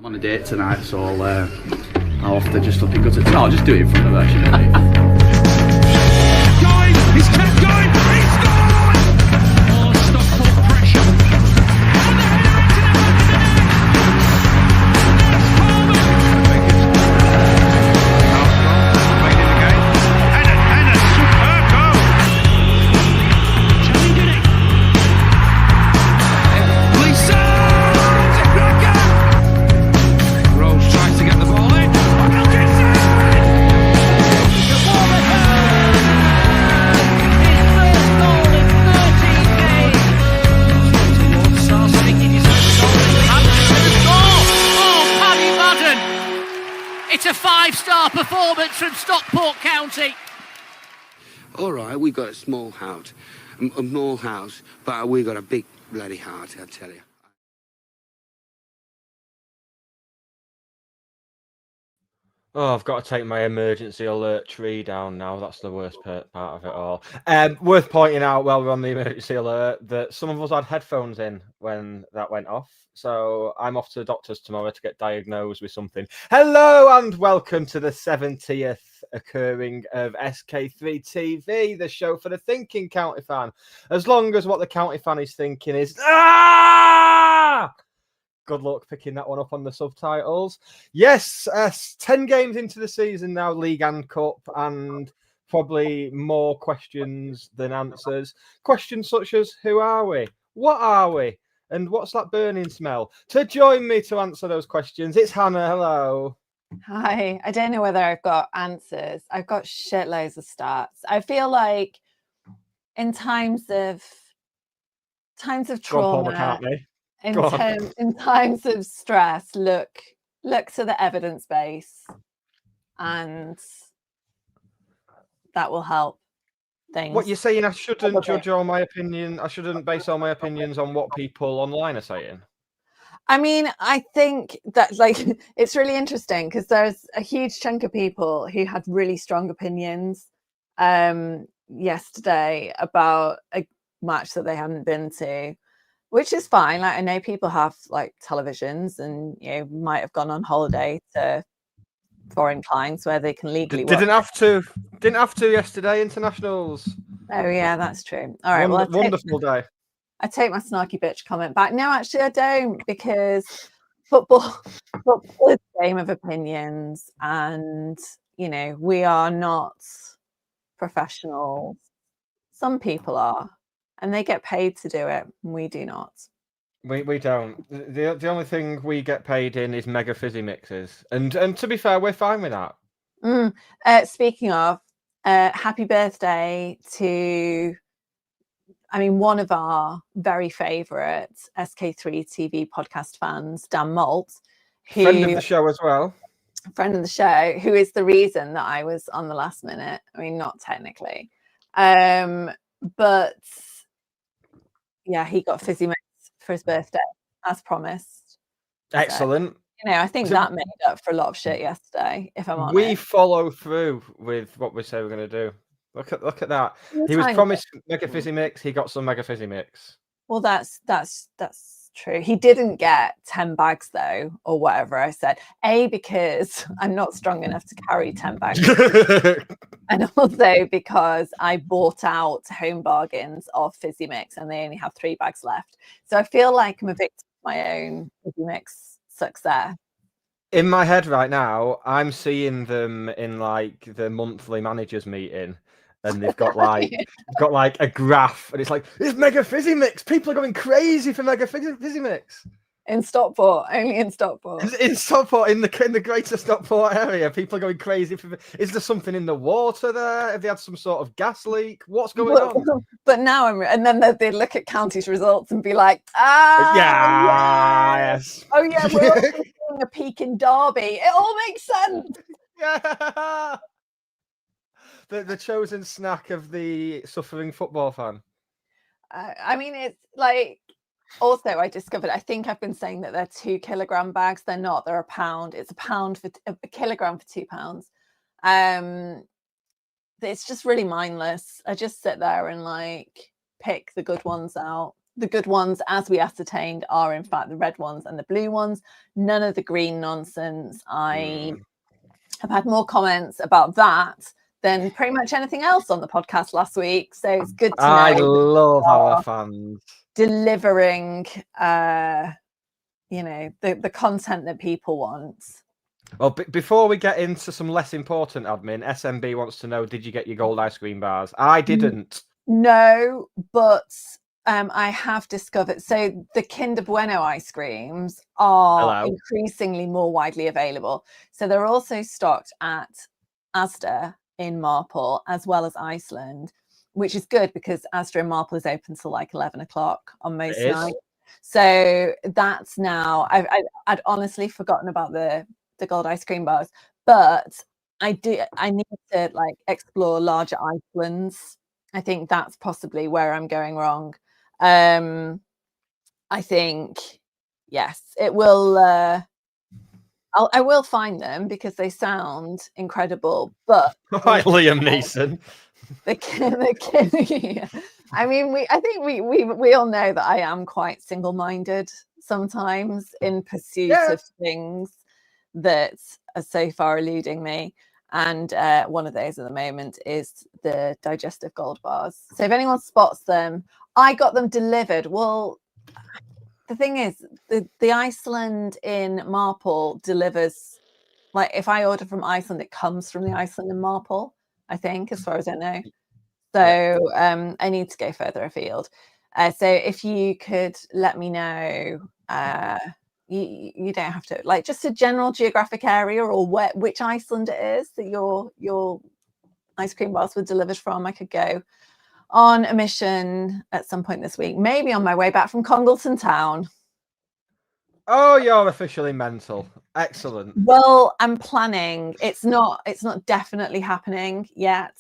I'm on a date tonight, so I'll have to just looking good. No, I'll just do it in front of her. He's kept going. He scored! Oh, Stockport pressure. And the header into the back of the net. Coleman. Played in the game. And a superb goal. Charlie did it. Lisa! Rose tries to get the ball in. Wilkinson! To Wolverhampton! His first goal in 13 games. Towards Sars thinking he's had a goal. Hampton with a score! Oh, Paddy Madden! It's a 5-star performance from Stockport County. All right, we've got a small house, but we've got a big bloody heart, I tell you. Oh, I've got to take my emergency alert tree down now. That's the worst part of it all. Worth pointing out while we're on the emergency alert that some of us had headphones in when that went off. So I'm off to the doctor's tomorrow to get diagnosed with something. Hello and welcome to the 70th occurring of SK3 TV, the show for the thinking county fan. As long as what the county fan is thinking is, ah! Good luck picking that one up on the subtitles. Yes, 10 games into the season now, League and Cup, and probably more questions than answers. Questions such as, who are we? What are we? And what's that burning smell? To join me to answer those questions, it's Hannah. Hello. Hi. I don't know whether I've got answers. I've got shitloads of stats. I feel like in times of Paul trauma, McCartney. in times of stress, look to the evidence base, and that will help things. What you're saying, I shouldn't judge all my opinion. I shouldn't base all my opinions on what people online are saying. I mean, I think that it's really interesting because there's a huge chunk of people who had really strong opinions yesterday about a match that they hadn't been to, which is fine. Like, I know people have televisions and might have gone on holiday to foreign climes where they can legally Didn't have to yesterday. Internationals. Oh yeah, that's true. All right, wonderful day. I take my snarky bitch comment back. No, actually, I don't, because football is a game of opinions, and we are not professionals. Some people are, and they get paid to do it. We do not. We don't. The only thing we get paid in is mega fizzy mixes, and to be fair, we're fine with that. Speaking of, happy birthday to, one of our very favourite SK3 TV podcast fans, Dan Malt, friend of the show as well. Friend of the show, who is the reason that I was on the last minute. Not technically, but yeah, he got fizzy mix for his birthday as promised. Excellent. So, I think that made up for a lot of shit yesterday, if I'm honest. We follow through with what we say we're going to do. Look at that. He was promised mega fizzy mix. He got some mega fizzy mix. Well, that's true. He didn't get 10 bags though, or whatever I said. Because I'm not strong enough to carry 10 bags. And also because I bought out home bargains of fizzy mix and they only have 3 bags left. So I feel like I'm a victim of my own fizzy mix success. In my head right now, I'm seeing them in the monthly managers meeting, and they've got a graph, and it's it's mega fizzy mix. People are going crazy for mega fizzy mix. In Stockport, only in Stockport. In Stockport, in the greater Stockport area, people are going crazy for. Is there something in the water there? Have they had some sort of gas leak? What's going on? But now and then they look at county's results and be like, yes. Oh yeah, we're also seeing a peak in Derby. It all makes sense. Yeah. The chosen snack of the suffering football fan. It's also, I discovered, I think I've been saying that they're 2 kilogram bags. They're not. They're a pound. It's a kilogram for £2. It's just really mindless. I just sit there and pick the good ones out. the good ones, as we ascertained, are in fact the red ones and the blue ones. None of the green nonsense. I have had more comments about that than pretty much anything else on the podcast last week. So it's good to know. I love our fans delivering, the content that people want. Well, before we get into some less important admin, SMB wants to know, did you get your gold ice cream bars? I didn't. No, but I have discovered, so the Kinder Bueno ice creams are increasingly more widely available. So they're also stocked at Asda in Marple as well as Iceland, which is good because Asda in Marple is open till like 11 o'clock on most nights. So that's now, I'd honestly forgotten about the gold ice cream bars, but I need to like explore larger Icelands. I think that's possibly where I'm going wrong. I think, yes, it will. I will find them because they sound incredible. But like Liam Neeson. I mean, I think we all know that I am quite single-minded sometimes in pursuit of things that are so far eluding me. And one of those at the moment is the digestive gold bars. So if anyone spots them, I got them delivered. Well, the thing is, the Iceland in Marple delivers, like if I order from Iceland, it comes from the Iceland in Marple, I think, as far as I know. So I need to go further afield. So if you could let me know, you don't have to, like, just a general geographic area or which Iceland it is that your ice cream bars were delivered from. I could go on a mission at some point this week, maybe on my way back from Congleton Town. Oh, you're officially mental. Excellent. Well, I'm planning. It's not definitely happening yet,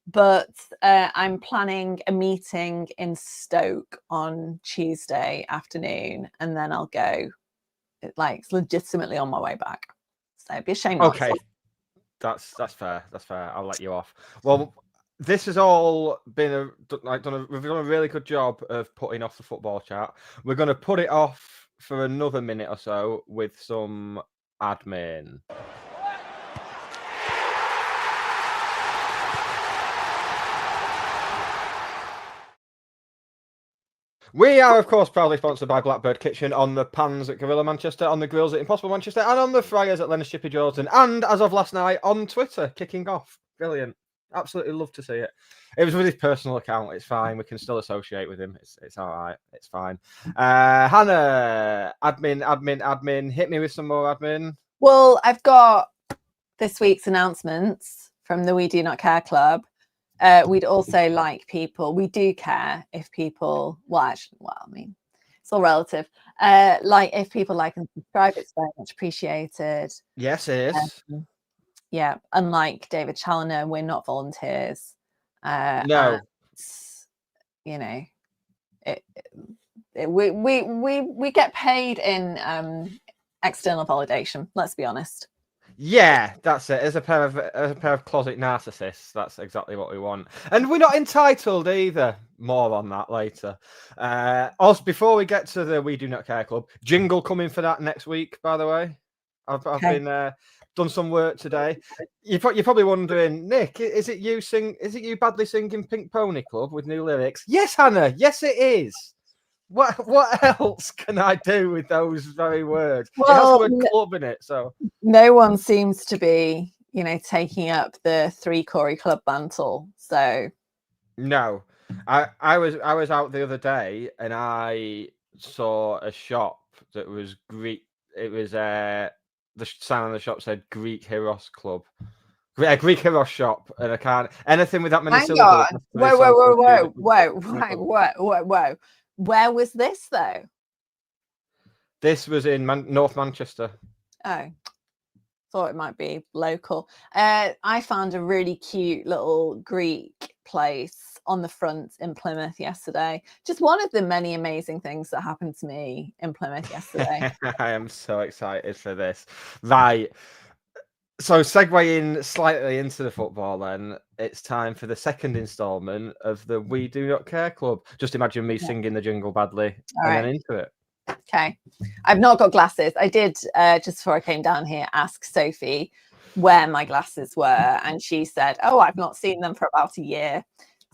but I'm planning a meeting in Stoke on Tuesday afternoon, and then I'll go. Like, it's legitimately on my way back. So it'd be a shame. Okay, that's fair. That's fair. I'll let you off. Well, this has all been we've done a really good job of putting off the football chat. We're going to put it off for another minute or so with some admin. We are, of course, proudly sponsored by Blackbird Kitchen, on the pans at Gorilla Manchester, on the grills at Impossible Manchester, and on the fryers at Leonard's Chippy Jordan, and as of last night, on Twitter, kicking off. Brilliant. Absolutely love to see it. It was with his personal account. It's fine. We can still associate with him. It's all right. It's fine. Hannah, admin. Hit me with some more admin. Well, I've got this week's announcements from the We Do Not Care Club. We'd also like people, we do care if people, I mean, it's all relative. Like if people like and subscribe, it's very much appreciated. Yes, it is. Yeah, unlike David Challoner, we're not volunteers. No. And, we get paid in external validation. Let's be honest. Yeah, that's it. As a pair of closet narcissists, that's exactly what we want. And we're not entitled either. More on that later. Also, before we get to the We Do Not Care Club, jingle coming for that next week, by the way. I've been done some work today. You're probably wondering, Nick, is it you badly singing Pink Pony Club with new lyrics? Yes, Hannah. Yes, it is. What else can I do with those very words? Well, it has the word club in it, so no one seems to be, taking up the 3 Corey club mantle. So no, I was out the other day and I saw a shop that was Greek. It was the sign on the shop said Greek Heroes Club. A Greek Heroes shop, and I can't anything with that many syllables. Whoa. Where was this, though? This was in North Manchester. Oh, thought it might be local. I found a really cute little Greek place on the front in Plymouth yesterday. Just one of the many amazing things that happened to me in Plymouth yesterday. I am so excited for this. Right. So segueing slightly into the football, then it's time for the second instalment of the We Do Not Care Club. Just imagine me singing the jingle badly and then into it. Okay. I've not got glasses. I did just before I came down here ask Sophie where my glasses were, and she said, "Oh, I've not seen them for about a year."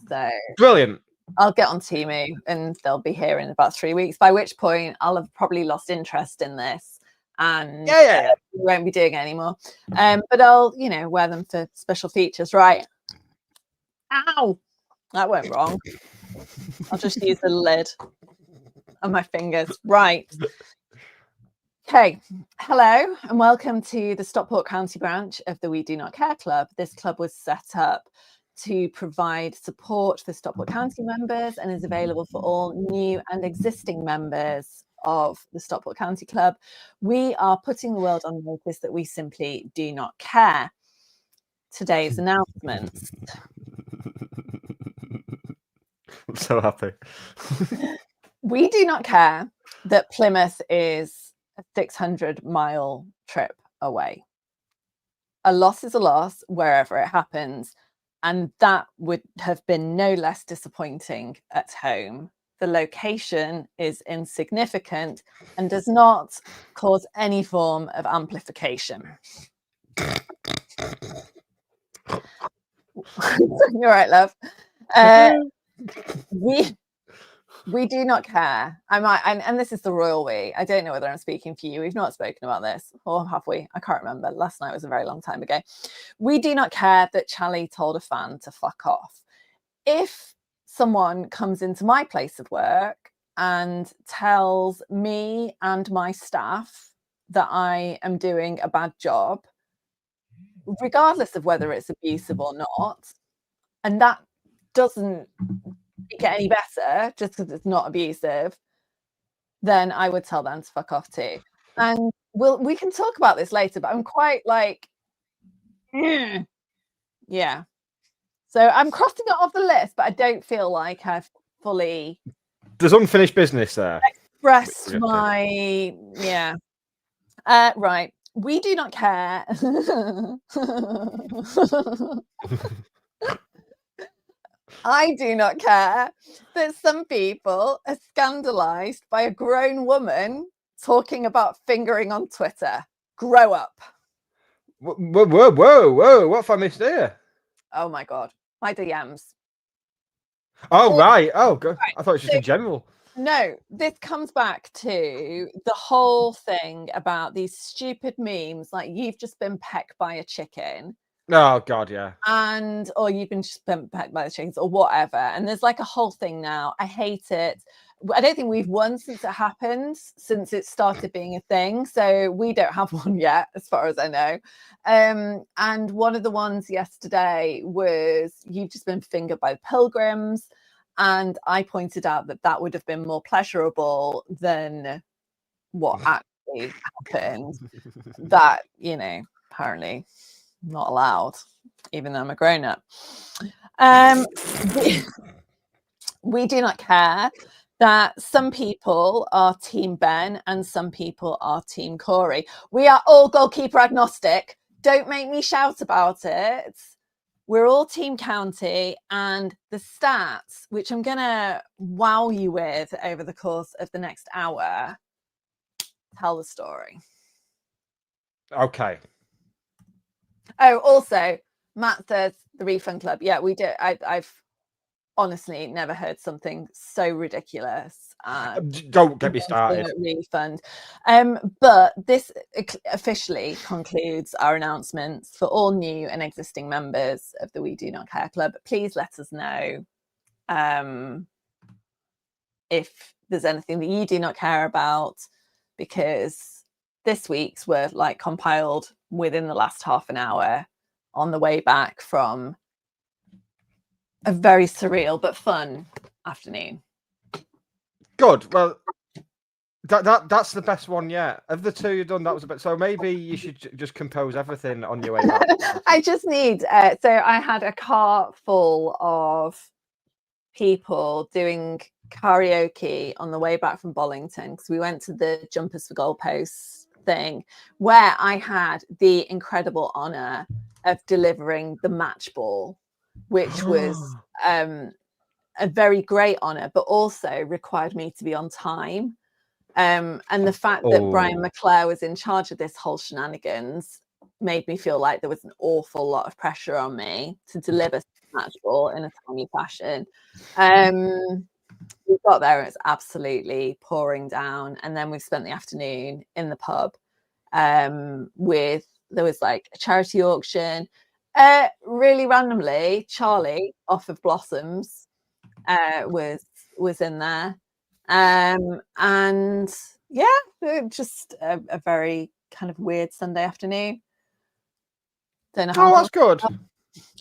So Brilliant. I'll get on Temu and they'll be here in about 3 weeks. By which point I'll have probably lost interest in this, and we won't be doing it anymore. But I'll, wear them for special features, right? Ow, that went wrong. I'll just use the lid on my fingers, right? Okay, hello and welcome to the Stockport County branch of the We Do Not Care Club. This club was set up to provide support for Stockport County members and is available for all new and existing members of the Stockport County Club. We are putting the world on notice that we simply do not care. Today's announcements. I'm so happy. We do not care that Plymouth is a 600-mile trip away. A loss is a loss wherever it happens, and that would have been no less disappointing at home. The location is insignificant and does not cause any form of amplification. You're right, love. We do not care. And this is the royal we. I don't know whether I'm speaking for you. We've not spoken about this, or have we? I can't remember. Last night was a very long time ago. We do not care that Charlie told a fan to fuck off. If someone comes into my place of work and tells me and my staff that I am doing a bad job, regardless of whether it's abusive or not, and that doesn't get any better just because it's not abusive, then I would tell them to fuck off too. And we can talk about this later, but I'm quite like, yeah. So I'm crossing it off the list, but I don't feel like I've fully. There's unfinished business there. Expressed my right. We do not care. I do not care that some people are scandalized by a grown woman talking about fingering on Twitter. Grow up. Whoa. What have I missed here? Oh my God. My DMs. Oh, right. Oh, good. Right. I thought it was just in general. No, this comes back to the whole thing about these stupid memes like you've just been pecked by a chicken. Oh God, yeah. Or you've been pecked by the chickens or whatever. And there's like a whole thing now. I hate it. I don't think we've won since it happened, since it started being a thing. So we don't have one yet, as far as I know. And one of the ones yesterday was you've just been fingered by the pilgrims. And I pointed out that would have been more pleasurable than what actually happened. That, apparently not allowed, even though I'm a grown-up. We do not care that some people are Team Ben and some people are Team Corey. We are all goalkeeper agnostic. Don't make me shout about it. We're all Team County, and the stats, which I'm going to wow you with over the course of the next hour, tell the story. Okay. Oh, also, Matt says the refund club. Yeah, we do. I've honestly never heard something so ridiculous. Don't get me started. Refund. But this officially concludes our announcements for all new and existing members of the We Do Not Care Club. Please let us know if there's anything that you do not care about, because this week's were like compiled within the last half an hour on the way back from a very surreal but fun afternoon. Good. Well, that's the best one yet. Of the two you've done, that was a bit. So maybe you should just compose everything on your way back. I just need. So I had a car full of people doing karaoke on the way back from Bollington because we went to the Jumpers for Goalposts thing where I had the incredible honor of delivering the match ball, which was a very great honor, but also required me to be on time. And the fact that Brian McClare was in charge of this whole shenanigans made me feel like there was an awful lot of pressure on me to deliver match ball in a timely fashion. We got there and it's absolutely pouring down, and then we've spent the afternoon in the pub there was like a charity auction. Really randomly, Charlie off of Blossoms was in there, and yeah, just a very kind of weird Sunday afternoon. Don't know how. Oh, that's good.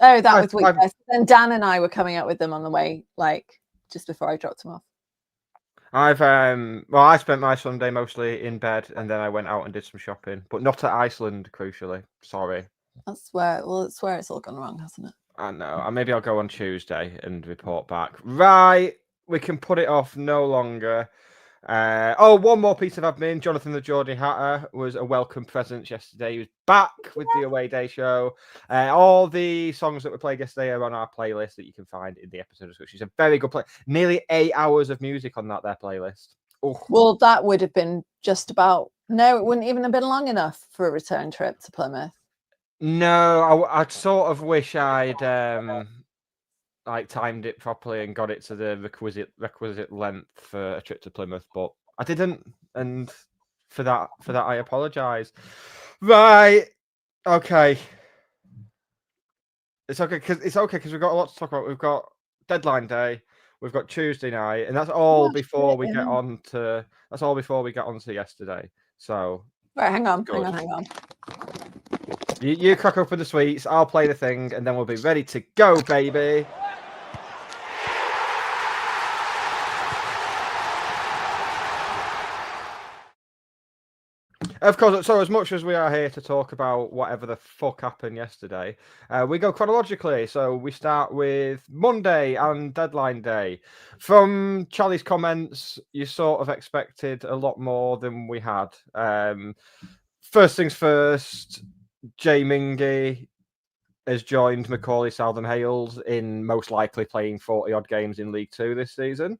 Oh, that was weird. Then Dan and I were coming up with them on the way, like just before I dropped them off. I spent my Sunday mostly in bed, and then I went out and did some shopping, but not at Iceland, crucially. Sorry. It's where it's all gone wrong, hasn't it? I know. Maybe I'll go on Tuesday and report back. Right, we can put it off no longer. One more piece of admin. Jonathan the Geordie Hatter was a welcome presence yesterday. He was back with the Away Day show. All the songs that were played yesterday are on our playlist that you can find in the episode description. It's a very good play. Nearly 8 hours of music on their playlist. Oh. Well, that would have been just about... No, it wouldn't even have been long enough for a return trip to Plymouth. No, I'd sort of wish I'd timed it properly and got it to the requisite length for a trip to Plymouth, but I didn't, and for that I apologise. Right, okay, it's okay because we've got a lot to talk about. We've got deadline day, we've got Tuesday night, and that's all before we get on to yesterday. So right, hang on. You crack up with the sweets, I'll play the thing, and then we'll be ready to go, baby. Of course, so as much as we are here to talk about whatever the fuck happened yesterday, we go chronologically. So we start with Monday and deadline day. From Charlie's comments, you sort of expected a lot more than we had. First things first, Jay Mingy has joined Macaulay Southern Hales in most likely playing 40-odd games in League Two this season.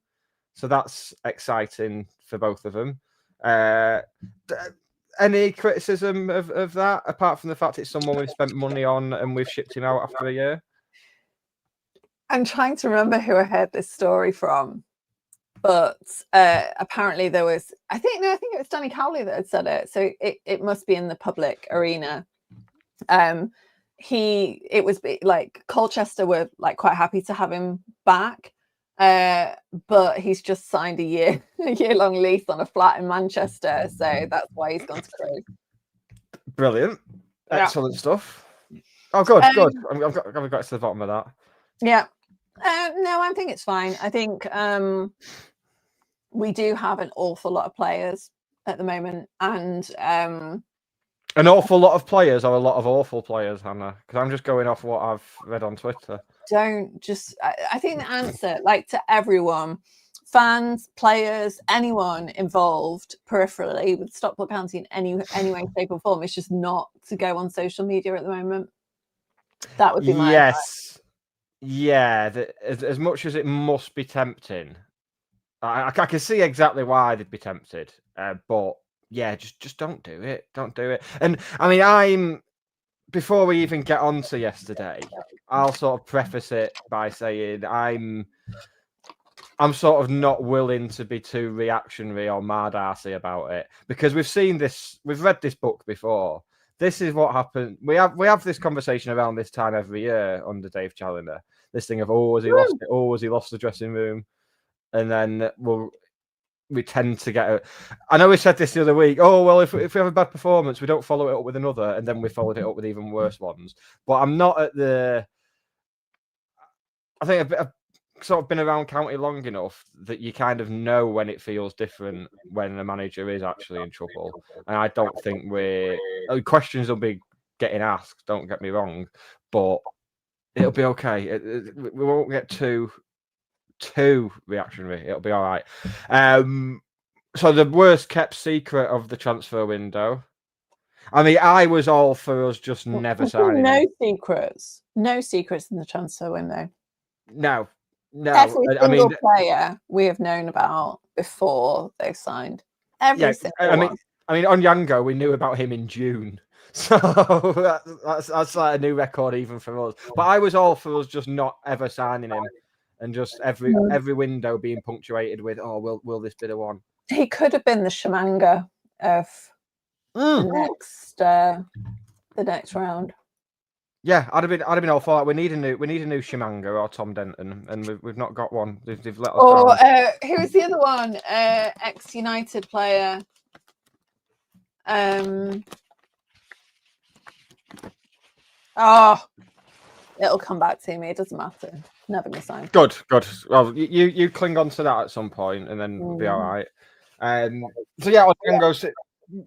So that's exciting for both of them. Any criticism of that, apart from the fact it's someone we've spent money on and we've shipped him out after a year? I'm trying to remember who I heard this story from, but apparently there was... I think it was Danny Cowley that had said it, so it must be in the public arena. It was like Colchester were like quite happy to have him back, but he's just signed a year-long lease on a flat in Manchester, so that's why he's gone to Crewe. Brilliant, excellent stuff. Oh, good. I've got to the bottom of that. Yeah, no, I think it's fine. I think we do have an awful lot of players at the moment, and an awful lot of players or a lot of awful players, Hannah? Because I'm just going off what I've read on Twitter. I think the answer, like to everyone, fans, players, anyone involved peripherally with Stockport County in any way, shape or form, is just not to go on social media at the moment. That would be my advice. Yeah, as much as it must be tempting, I can see exactly why they'd be tempted, but yeah, just don't do it. Don't do it. And I mean, before we even get on to yesterday, I'll sort of preface it by saying I'm sort of not willing to be too reactionary or mad-arsey about it, because we've read this book before. This is what happened. We have this conversation around this time every year under Dave Challoner. This thing of, has he lost it? Has he lost the dressing room? And then we tend to get I know we said this the other week. If we have a bad performance, we don't follow it up with another, and then we followed it up with even worse ones. But I'm not at the... I think I've sort of been around county long enough that you kind of know when it feels different when a manager is actually in trouble. And I don't think questions will be getting asked, don't get me wrong, but it'll be okay. We won't get too reactionary. It'll be all right. So the worst kept secret of the transfer window, I mean, I was all for us just never signing no him. secrets. No secrets in the transfer window. No. Every I mean, single player we have known about before they've signed. Every yeah. single one. I mean, on Yango, we knew about him in June, so that's like a new record even for us. But I was all for us just not ever signing him, and just every window being punctuated with, "Oh, will this be the one?" He could have been the Shamanga of the next round. Yeah, I'd have been all for that. We need a new Shimanga or Tom Denton, and we've not got one. They've let us Or down. who was the other one? Ex-United player. It'll come back to me. It doesn't matter. Never gonna sign. Good. Well, you cling on to that at some point, and then we'll be all right. So yeah,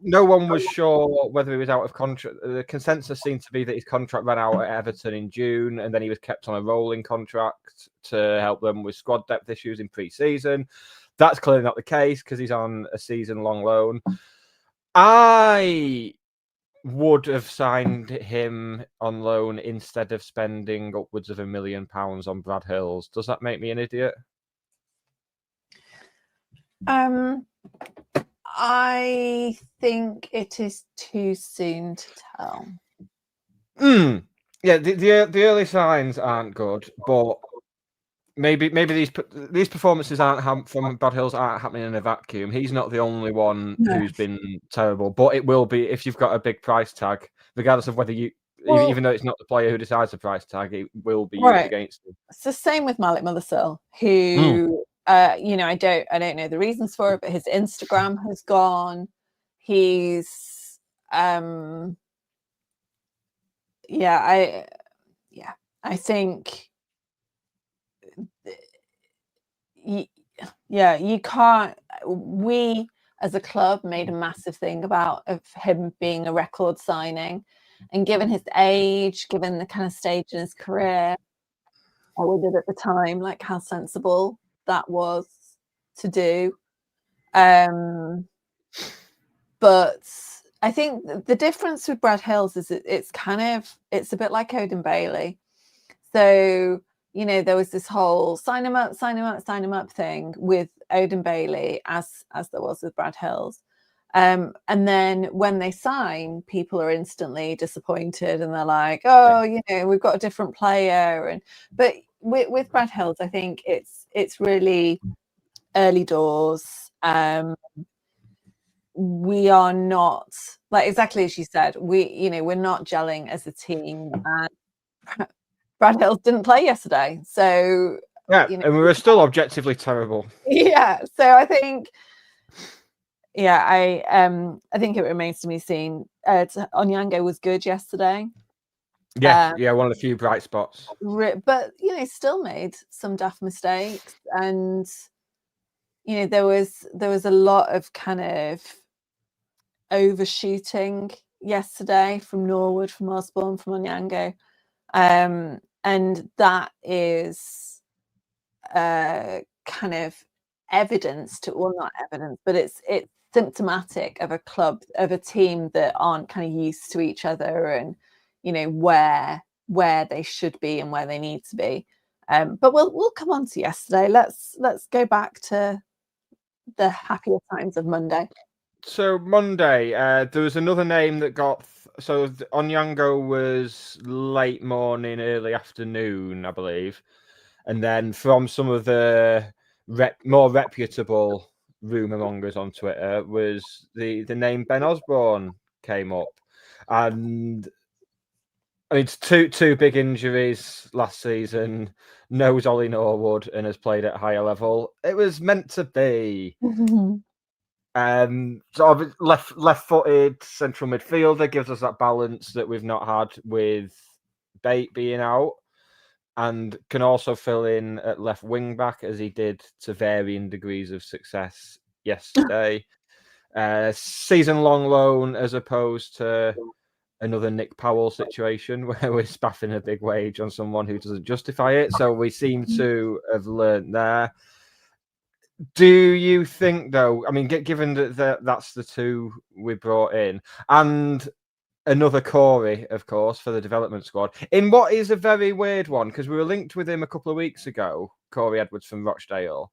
no one was sure whether he was out of contract. The consensus seemed to be that his contract ran out at Everton in June, and then he was kept on a rolling contract to help them with squad depth issues in pre-season. That's clearly not the case because he's on a season-long loan. I would have signed him on loan instead of spending upwards of £1 million on Brad Hills. Does that make me an idiot? I think it is too soon to tell. Yeah, the early signs aren't good, but maybe these performances from Brad Hills aren't happening in a vacuum. He's not the only one who's been terrible, but it will be if you've got a big price tag, regardless of whether even though it's not the player who decides the price tag, it will be used against him. It's the same with Malik Mothersill, who I don't know the reasons for it, but his Instagram has gone. He's I think you can't. We as a club made a massive thing of him being a record signing, and given his age, given the kind of stage in his career, I wondered at the time, like, how sensible that was to do. But I think the difference with Brad Hills is it's a bit like Odin Bailey. So, there was this whole sign him up thing with Odin Bailey as there was with Brad Hills. And then when they sign, people are instantly disappointed and they're like, we've got a different player. But with Brad Hills, I think it's really early doors. We are not, like, exactly as you said, we're not gelling as a team, and Brad Hills didn't play yesterday, so and we were still objectively terrible. Yeah, so I think, I think it remains to be seen. Onyango was good yesterday. Yeah, one of the few bright spots. But still made some daft mistakes, and there was a lot of kind of overshooting yesterday from Norwood, from Osborne, from Onyango. And that is kind of evidence not evidence, but it's symptomatic of a club, of a team that aren't kind of used to each other, and where they should be and where they need to be. But we'll come on to yesterday. Let's go back to the happier times of Monday. So Monday, there was another name that got. So Onyango was late morning, early afternoon, I believe, and then from some of the more reputable rumour mongers on Twitter was the name Ben Osborne came up, and I mean, it's two big injuries last season. Knows Ollie Norwood and has played at higher level. It was meant to be. Sort of left-footed central midfielder gives us that balance that we've not had with Bate being out, and can also fill in at left wing back as he did to varying degrees of success yesterday. Season-long loan as opposed to another Nick Powell situation where we're spaffing a big wage on someone who doesn't justify it. So we seem to have learned there. Do you think, though, I mean, given that that's the two we brought in, and another Corey, of course, for the development squad. In what is a very weird one, because we were linked with him a couple of weeks ago, Corey Edwards from Rochdale.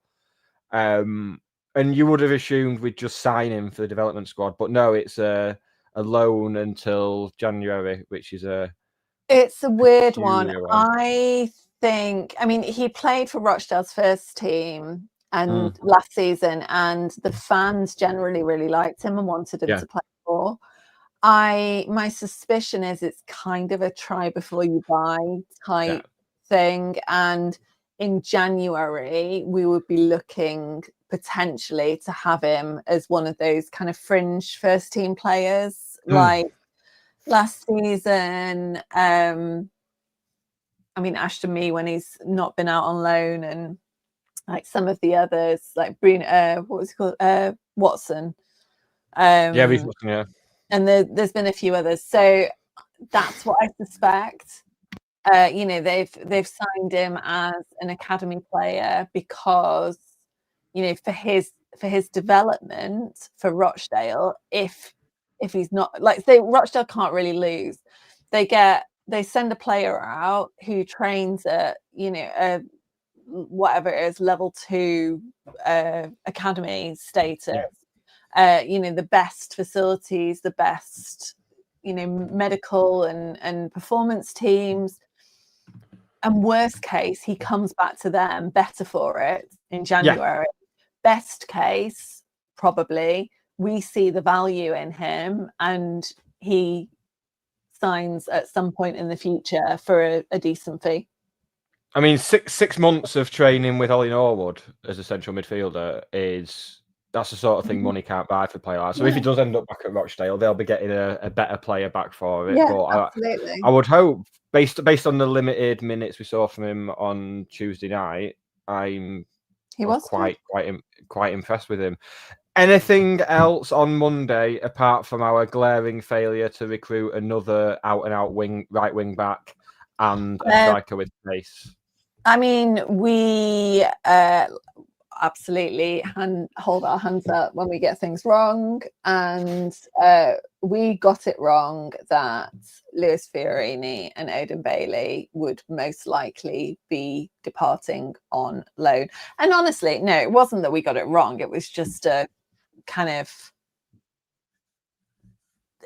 And you would have assumed we'd just sign him for the development squad, but no, it's a loan until January, which is It's a weird one. peculiar one. I mean, he played for Rochdale's first team and last season, and the fans generally really liked him and wanted him to play for. My suspicion is it's kind of a try before you buy type thing, and in January we would be looking potentially to have him as one of those kind of fringe first team players, like last season. I mean, Ashton Mee, when he's not been out on loan, and like some of the others, like Bruno, what was he called? Watson. Yeah. And there's been a few others. So that's what I suspect. You know, they've signed him as an academy player because, you know, for his development for Rochdale, if he's not, like, say Rochdale can't really lose. They send a player out who trains at, you know, whatever it is, level 2 academy status. You know, the best facilities, the best, you know, medical and performance teams. And worst case, he comes back to them better for it in January. Best case, probably, we see the value in him and he signs at some point in the future for a decent fee. I mean, six months of training with Ollie Norwood as a central midfielder that's the sort of thing money can't buy for a player like that. So if he does end up back at Rochdale, they'll be getting a better player back for it. Yeah, but absolutely. I would hope, based on the limited minutes we saw from him on Tuesday night, he was quite impressed with him. Anything else on Monday apart from our glaring failure to recruit another out-and-out right wing back and a striker with pace? I mean, we absolutely hold our hands up when we get things wrong, and we got it wrong that Lewis Fiorini and Odin Bailey would most likely be departing on loan. And honestly, no, it wasn't that we got it wrong. It was just a kind of,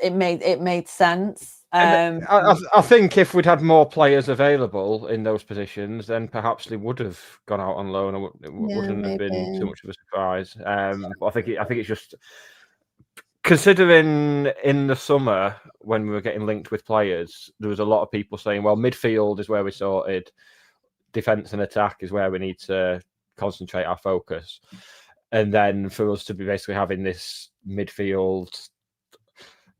it made sense. I think if we'd had more players available in those positions, then perhaps they would have gone out on loan. It wouldn't have been too much of a surprise. But I think it's just, considering in the summer when we were getting linked with players, there was a lot of people saying, well, midfield is where we sorted, defence and attack is where we need to concentrate our focus. And then for us to be basically having this midfield,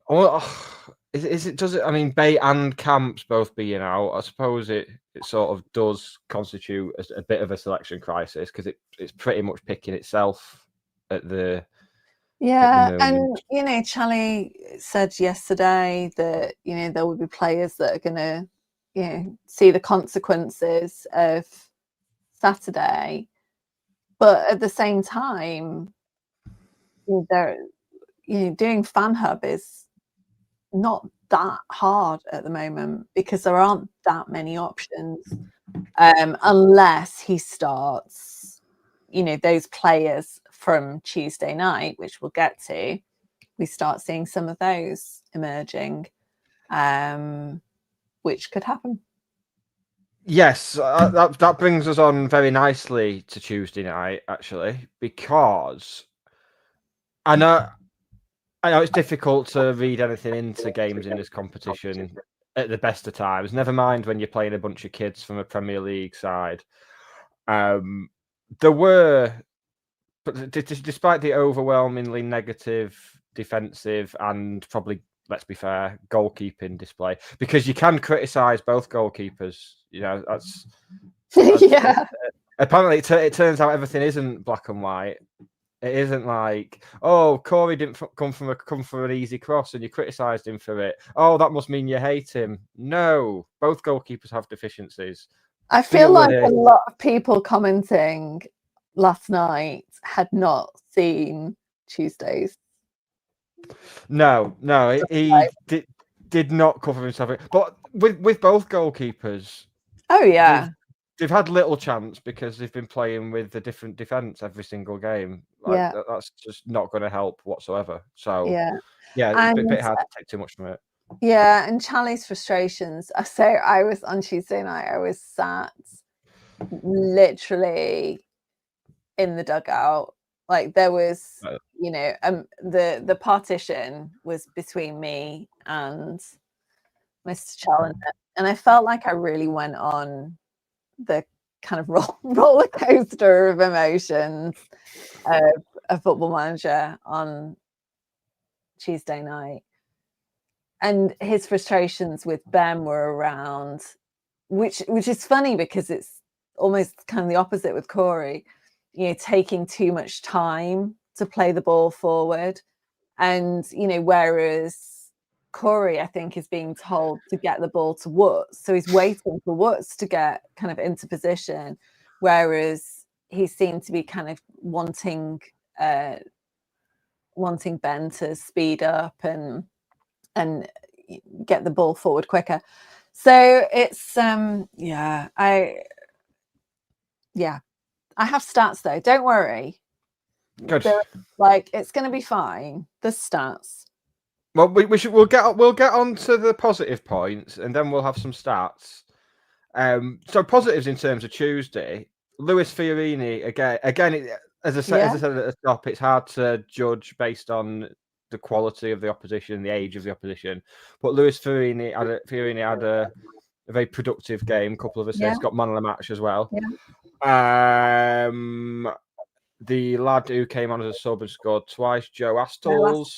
I mean, Bay and Camps both being out, I suppose it sort of does constitute a bit of a selection crisis, because it's pretty much picking itself at the and you know, Charlie said yesterday that, you know, there will be players that are going to, you know, see the consequences of Saturday, but at the same time, you know, doing Fan Hub is not that hard at the moment because there aren't that many options, unless he starts, you know, those players from Tuesday night, which we'll get to. We start seeing some of those emerging, which could happen. Yes, that brings us on very nicely to Tuesday night, actually, because I know it's difficult to read anything into games in this competition at the best of times. Never mind when you're playing a bunch of kids from a Premier League side. There were, but despite the overwhelmingly negative defensive and probably, let's be fair, goalkeeping display, because you can criticise both goalkeepers. You know, that's Yeah. Apparently, it turns out everything isn't black and white. It isn't like, oh, Corey didn't come for an easy cross and you criticised him for it. Oh, that must mean you hate him. No, both goalkeepers have deficiencies. I feel like a lot of people commenting last night had not seen Tuesdays. No, he did not cover himself. But with both goalkeepers, Oh yeah, they've had little chance because they've been playing with a different defence every single game. Like, yeah, that's just not going to help whatsoever. So yeah. yeah, it's a And bit hard to take too much from it. yeah, and Charlie's frustrations. So I was on Tuesday night. I was sat literally in the dugout. Like there was, the partition was between me and Mr. Challenger, and I felt like I really went on the kind of roller coaster of emotions of a Football Manager on Tuesday night. And his frustrations with Ben were around, which is funny because it's almost kind of the opposite with Corey, taking too much time to play the ball forward. And, whereas Corey, I think, is being told to get the ball to Woods. So he's waiting for Woods to get kind of into position, whereas he seemed to be kind of wanting Ben to speed up and get the ball forward quicker. So it's I have stats though, don't worry. Good. Like it's going to be fine. The stats. Well, we'll get on to the positive points and then we'll have some stats. So positives in terms of Tuesday, Luis Fiorini again. As I said at the top, it's hard to judge based on the quality of the opposition, the age of the opposition. But Luis Fiorini had a very productive game, couple of assists, got man of the match as well. Yeah. The lad who came on as a sub and scored twice, Joe Astles.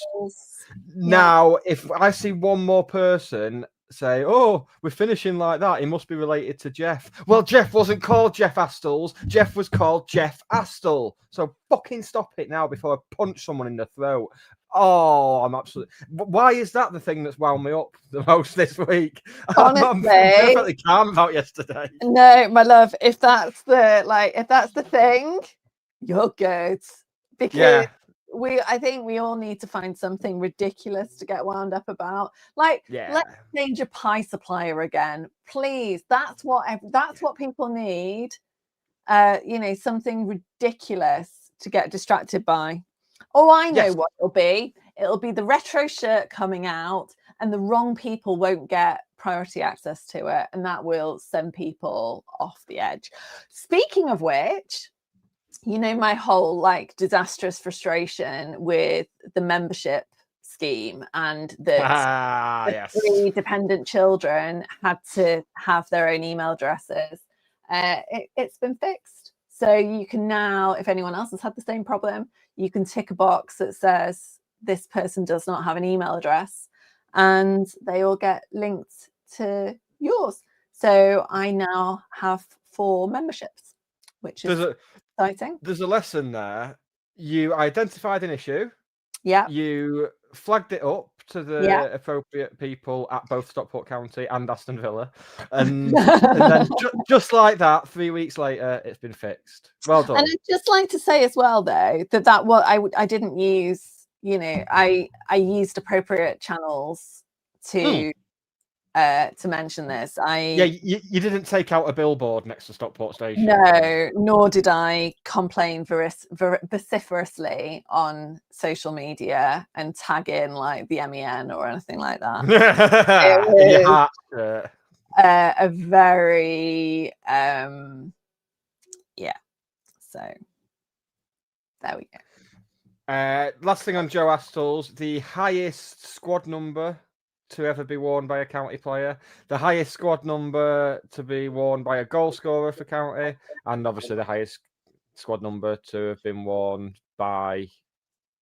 Now, if I see one more person say, "Oh, we're finishing like that," he must be related to Jeff. Well, Jeff wasn't called Jeff Astles. Jeff was called Jeff Astle. So fucking stop it now before I punch someone in the throat. Oh, I'm absolutely. Why is that the thing that's wound me up the most this week? Honestly, I'm perfectly calm about yesterday. No, my love. If that's the thing, you're good. Because I think we all need to find something ridiculous to get wound up about. Like, let's change a pie supplier again, please. That's what people need. Something ridiculous to get distracted by. Oh, I know what it'll be. It'll be the retro shirt coming out, and the wrong people won't get priority access to it, and that will send people off the edge. Speaking of which, my whole disastrous frustration with the membership scheme and that three dependent children had to have their own email addresses. It's been fixed. So you can now, if anyone else has had the same problem, you can tick a box that says this person does not have an email address, and they all get linked to yours. So I now have 4 memberships, which is exciting. There's a lesson there. You identified an issue. Yeah. You flagged it up to the appropriate people at both Stockport County and Aston Villa, and then just like that, 3 weeks later, it's been fixed. Well done. And I'd just like to say as well, though, that what I didn't use. I used appropriate channels to mention this. You didn't take out a billboard next to Stockport Station. No, nor did I complain vociferously on social media and tag in the MEN or anything like that. It was a very so there we go. Last thing on Joe Astles, the highest squad number to ever be worn by a county player, the highest squad number to be worn by a goal scorer for county, and obviously the highest squad number to have been worn by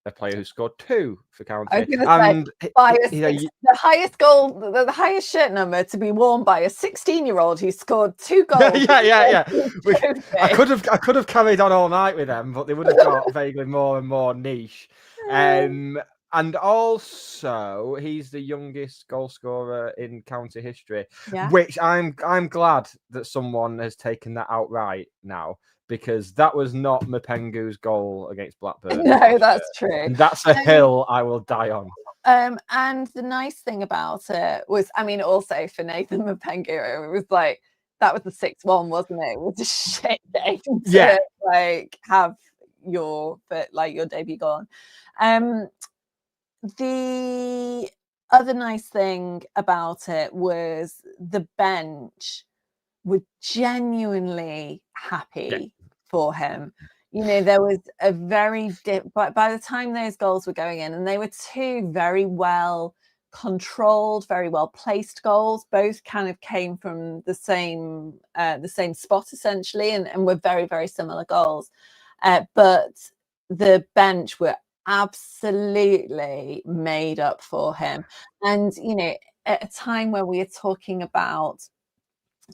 a player who scored 2 for county. And the highest goal, the highest shirt number to be worn by a 16-year-old who scored 2 goals. yeah. I could have carried on all night with them, but they would have got vaguely more and more niche. And also, he's the youngest goal scorer in county history, which I'm glad that someone has taken that outright now, because that was not Mapengu's goal against Blackburn. No, that's true. And that's a hill I will die on. And the nice thing about it was, I mean, also for Nathan Mapenga, it was like that was the 6-1, wasn't it? It was a shit game to Yeah. like have your debut gone. The other nice thing about it was the bench were genuinely happy for him. You know, there was a very but by the time those goals were going in, and they were two very well controlled, very well placed goals, both kind of came from the same spot essentially, and were very, very similar goals. But the bench were absolutely made up for him. And, you know, at a time where we are talking about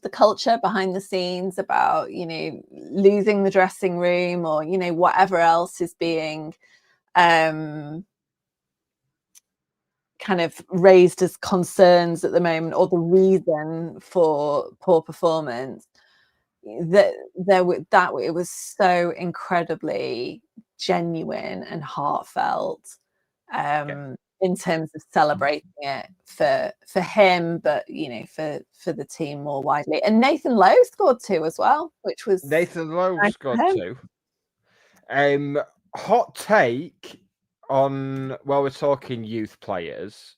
the culture behind the scenes, about, you know, losing the dressing room, or, you know, whatever else is being kind of raised as concerns at the moment, or the reason for poor performance, that it was so incredibly genuine and heartfelt in terms of celebrating it for him, but, you know, for the team more widely. And Nathan Lowe scored 2 as well, which was Nathan Lowe nice scored for him. 2. Hot take on, well, we're talking youth players.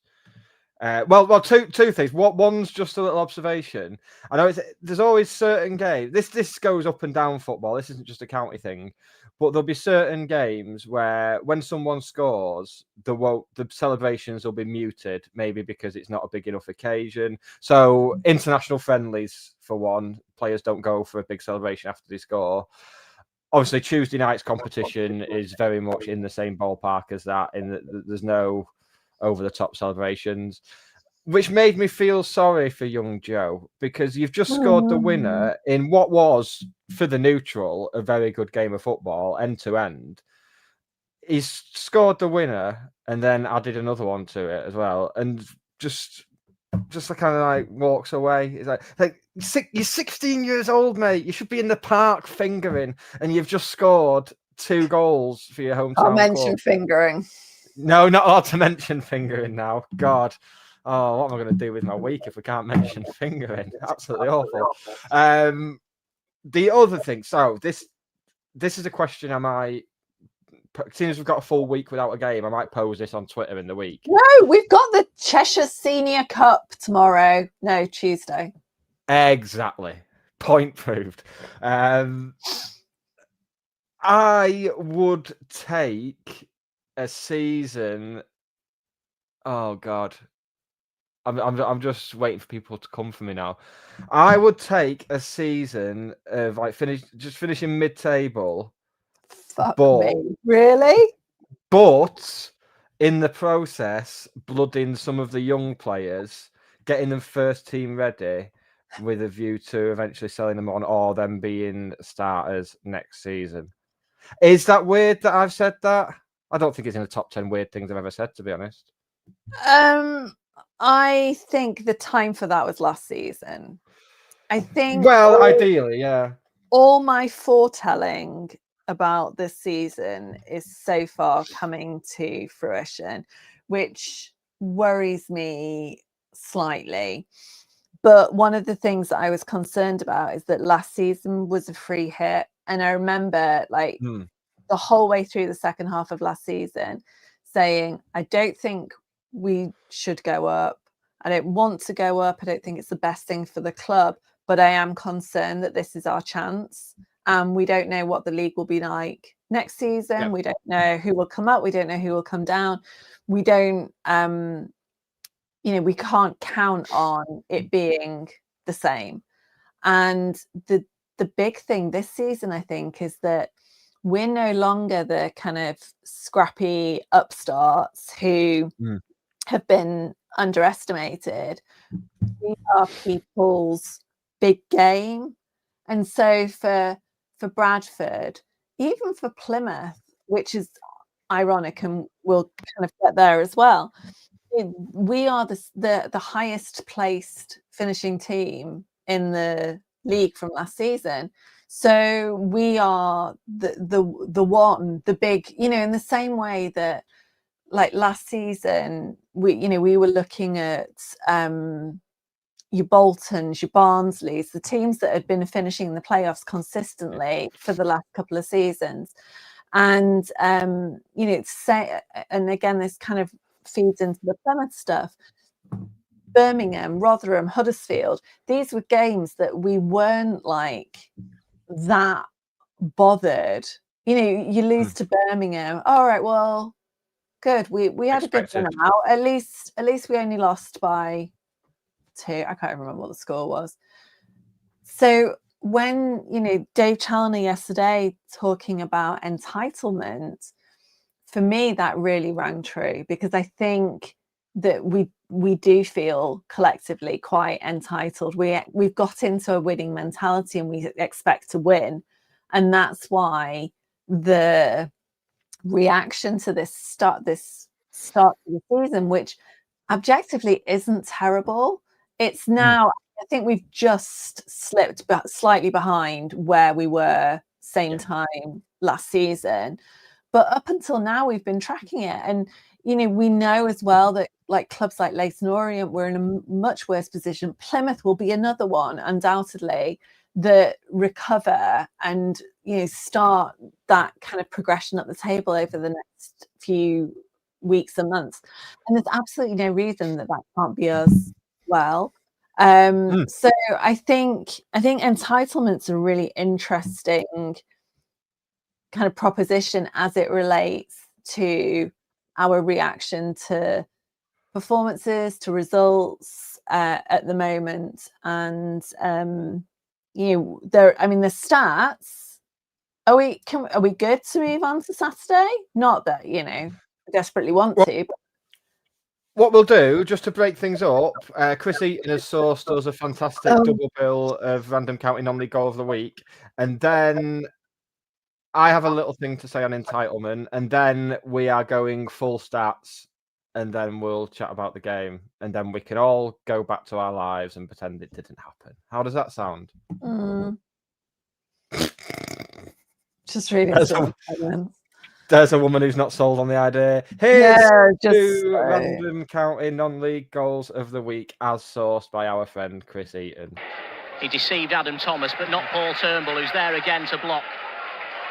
Well, two things. One's just a little observation. I know there's always certain games. This goes up and down football. This isn't just a county thing, but there'll be certain games where when someone scores, the celebrations will be muted, maybe because it's not a big enough occasion. So international friendlies, for one, players don't go for a big celebration after they score. Obviously, Tuesday night's competition is very much in the same ballpark as that, in that there's no over-the-top celebrations, which made me feel sorry for young Joe, because you've just scored the winner in what was, for the neutral, a very good game of football, end to end. He's scored the winner and then added another one to it as well, and just kind of like walks away. It's like you're 16 years old, mate. You should be in the park fingering, and you've just scored 2 goals for your hometown I'll mention club. fingering. No, not allowed to mention fingering now. God. Oh, what am I going to do with my week if we can't mention fingering? Absolutely awful. The other thing, so this is a question I might, seeing as we've got a full week without a game, I might pose this on Twitter in the week. No, we've got the Cheshire Senior Cup tomorrow. No, Tuesday. Exactly. Point proved. I would take a season. Oh God, I'm just waiting for people to come for me now. I would take a season of like finishing mid-table. Fuck me, really? But in the process, blooding some of the young players, getting them first team ready, with a view to eventually selling them on, or them being starters next season. Is that weird that I've said that? I don't think it's in the top 10 weird things I've ever said, to be honest. I think the time for that was last season. I think, well, ideally, yeah. All my foretelling about this season is so far coming to fruition, which worries me slightly. But one of the things that I was concerned about is that last season was a free hit. And I remember the whole way through the second half of last season saying, I don't think we should go up. I don't want to go up. I don't think it's the best thing for the club, but I am concerned that this is our chance. And we don't know what the league will be like next season. Yep. We don't know who will come up. We don't know who will come down. We don't, we can't count on it being the same. And the big thing this season, I think, is that we're no longer the kind of scrappy upstarts who have been underestimated. We are people's big game. And so for Bradford, even for Plymouth, which is ironic, and we'll kind of get there as well, we are the highest placed finishing team in the league from last season. So we are the one, the big, in the same way that like last season, we were looking at your Boltons, your Barnsleys, the teams that had been finishing in the playoffs consistently for the last couple of seasons. And and again, this kind of feeds into the Plymouth stuff. Birmingham, Rotherham, Huddersfield, these were games that we weren't like that bothered. You lose to Birmingham. All right, well, good. We had a good run out. At least we only lost by 2. I can't remember what the score was. So when Dave Challoner yesterday talking about entitlement, for me that really rang true, because I think that we do feel collectively quite entitled. We've got into a winning mentality and we expect to win, and that's why the reaction to this start of the season, which objectively isn't terrible, it's now I think we've just slipped slightly behind where we were same time last season. But up until now, we've been tracking it. And, we know as well that like clubs like Leyton Orient, we're in a much worse position. Plymouth will be another one, undoubtedly, that recover and, start that kind of progression up the table over the next few weeks and months. And there's absolutely no reason that can't be us well. So I think entitlement's a really interesting kind of proposition as it relates to our reaction to performances, to results at the moment. And the stats. Are we good to move on to Saturday? Not that I desperately want to. But... What we'll do, just to break things up, Chris Eaton has sourced us a fantastic double bill of random county non-league goal of the week, and then I have a little thing to say on entitlement, and then we are going full stats, and then we'll chat about the game, and then we can all go back to our lives and pretend it didn't happen. How does that sound? Just reading There's a woman who's not sold on the idea. Here's 2 random county non-league goals of the week as sourced by our friend Chris Eaton. He deceived Adam Thomas, but not Paul Turnbull, who's there again to block.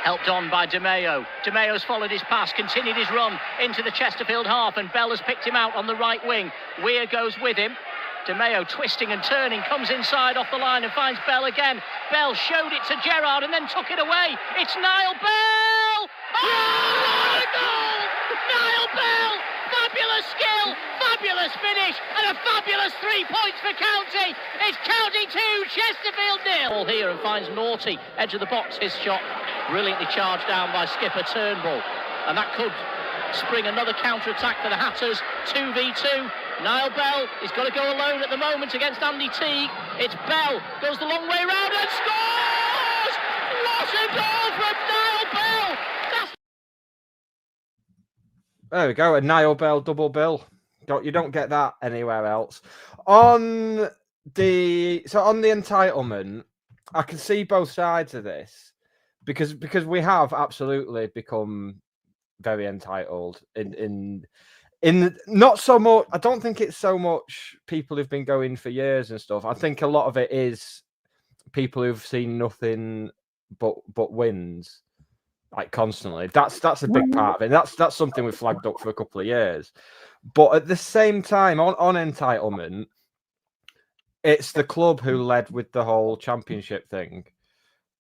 Helped on by De Mayo. De Mayo's followed his pass, continued his run into the Chesterfield half, and Bell has picked him out on the right wing. Weir goes with him. De Mayo twisting and turning, comes inside off the line and finds Bell again. Bell showed it to Gerrard and then took it away. It's Nyal Bell! Oh, what a goal! Nyal Bell! Fabulous skill, fabulous finish, and a fabulous 3 points for County. It's County 2, Chesterfield 0. Ball here and finds Naughty, edge of the box, his shot. Brilliantly charged down by skipper Turnbull. And that could spring another counter-attack for the Hatters. 2v2. Nyal Bell, he's got to go alone at the moment against Andy Teague. It's Bell, goes the long way round and scores! What a goal from Nyal Bell! There we go, a Nyal Bell double bill. You don't get that anywhere else. On the entitlement, I can see both sides of this because we have absolutely become very entitled in not so much. I don't think it's so much people who've been going for years and stuff. I think a lot of it is people who've seen nothing but wins, like constantly. That's a big part of it. That's something we've flagged up for a couple of years. But at the same time, on entitlement, it's the club who led with the whole championship thing.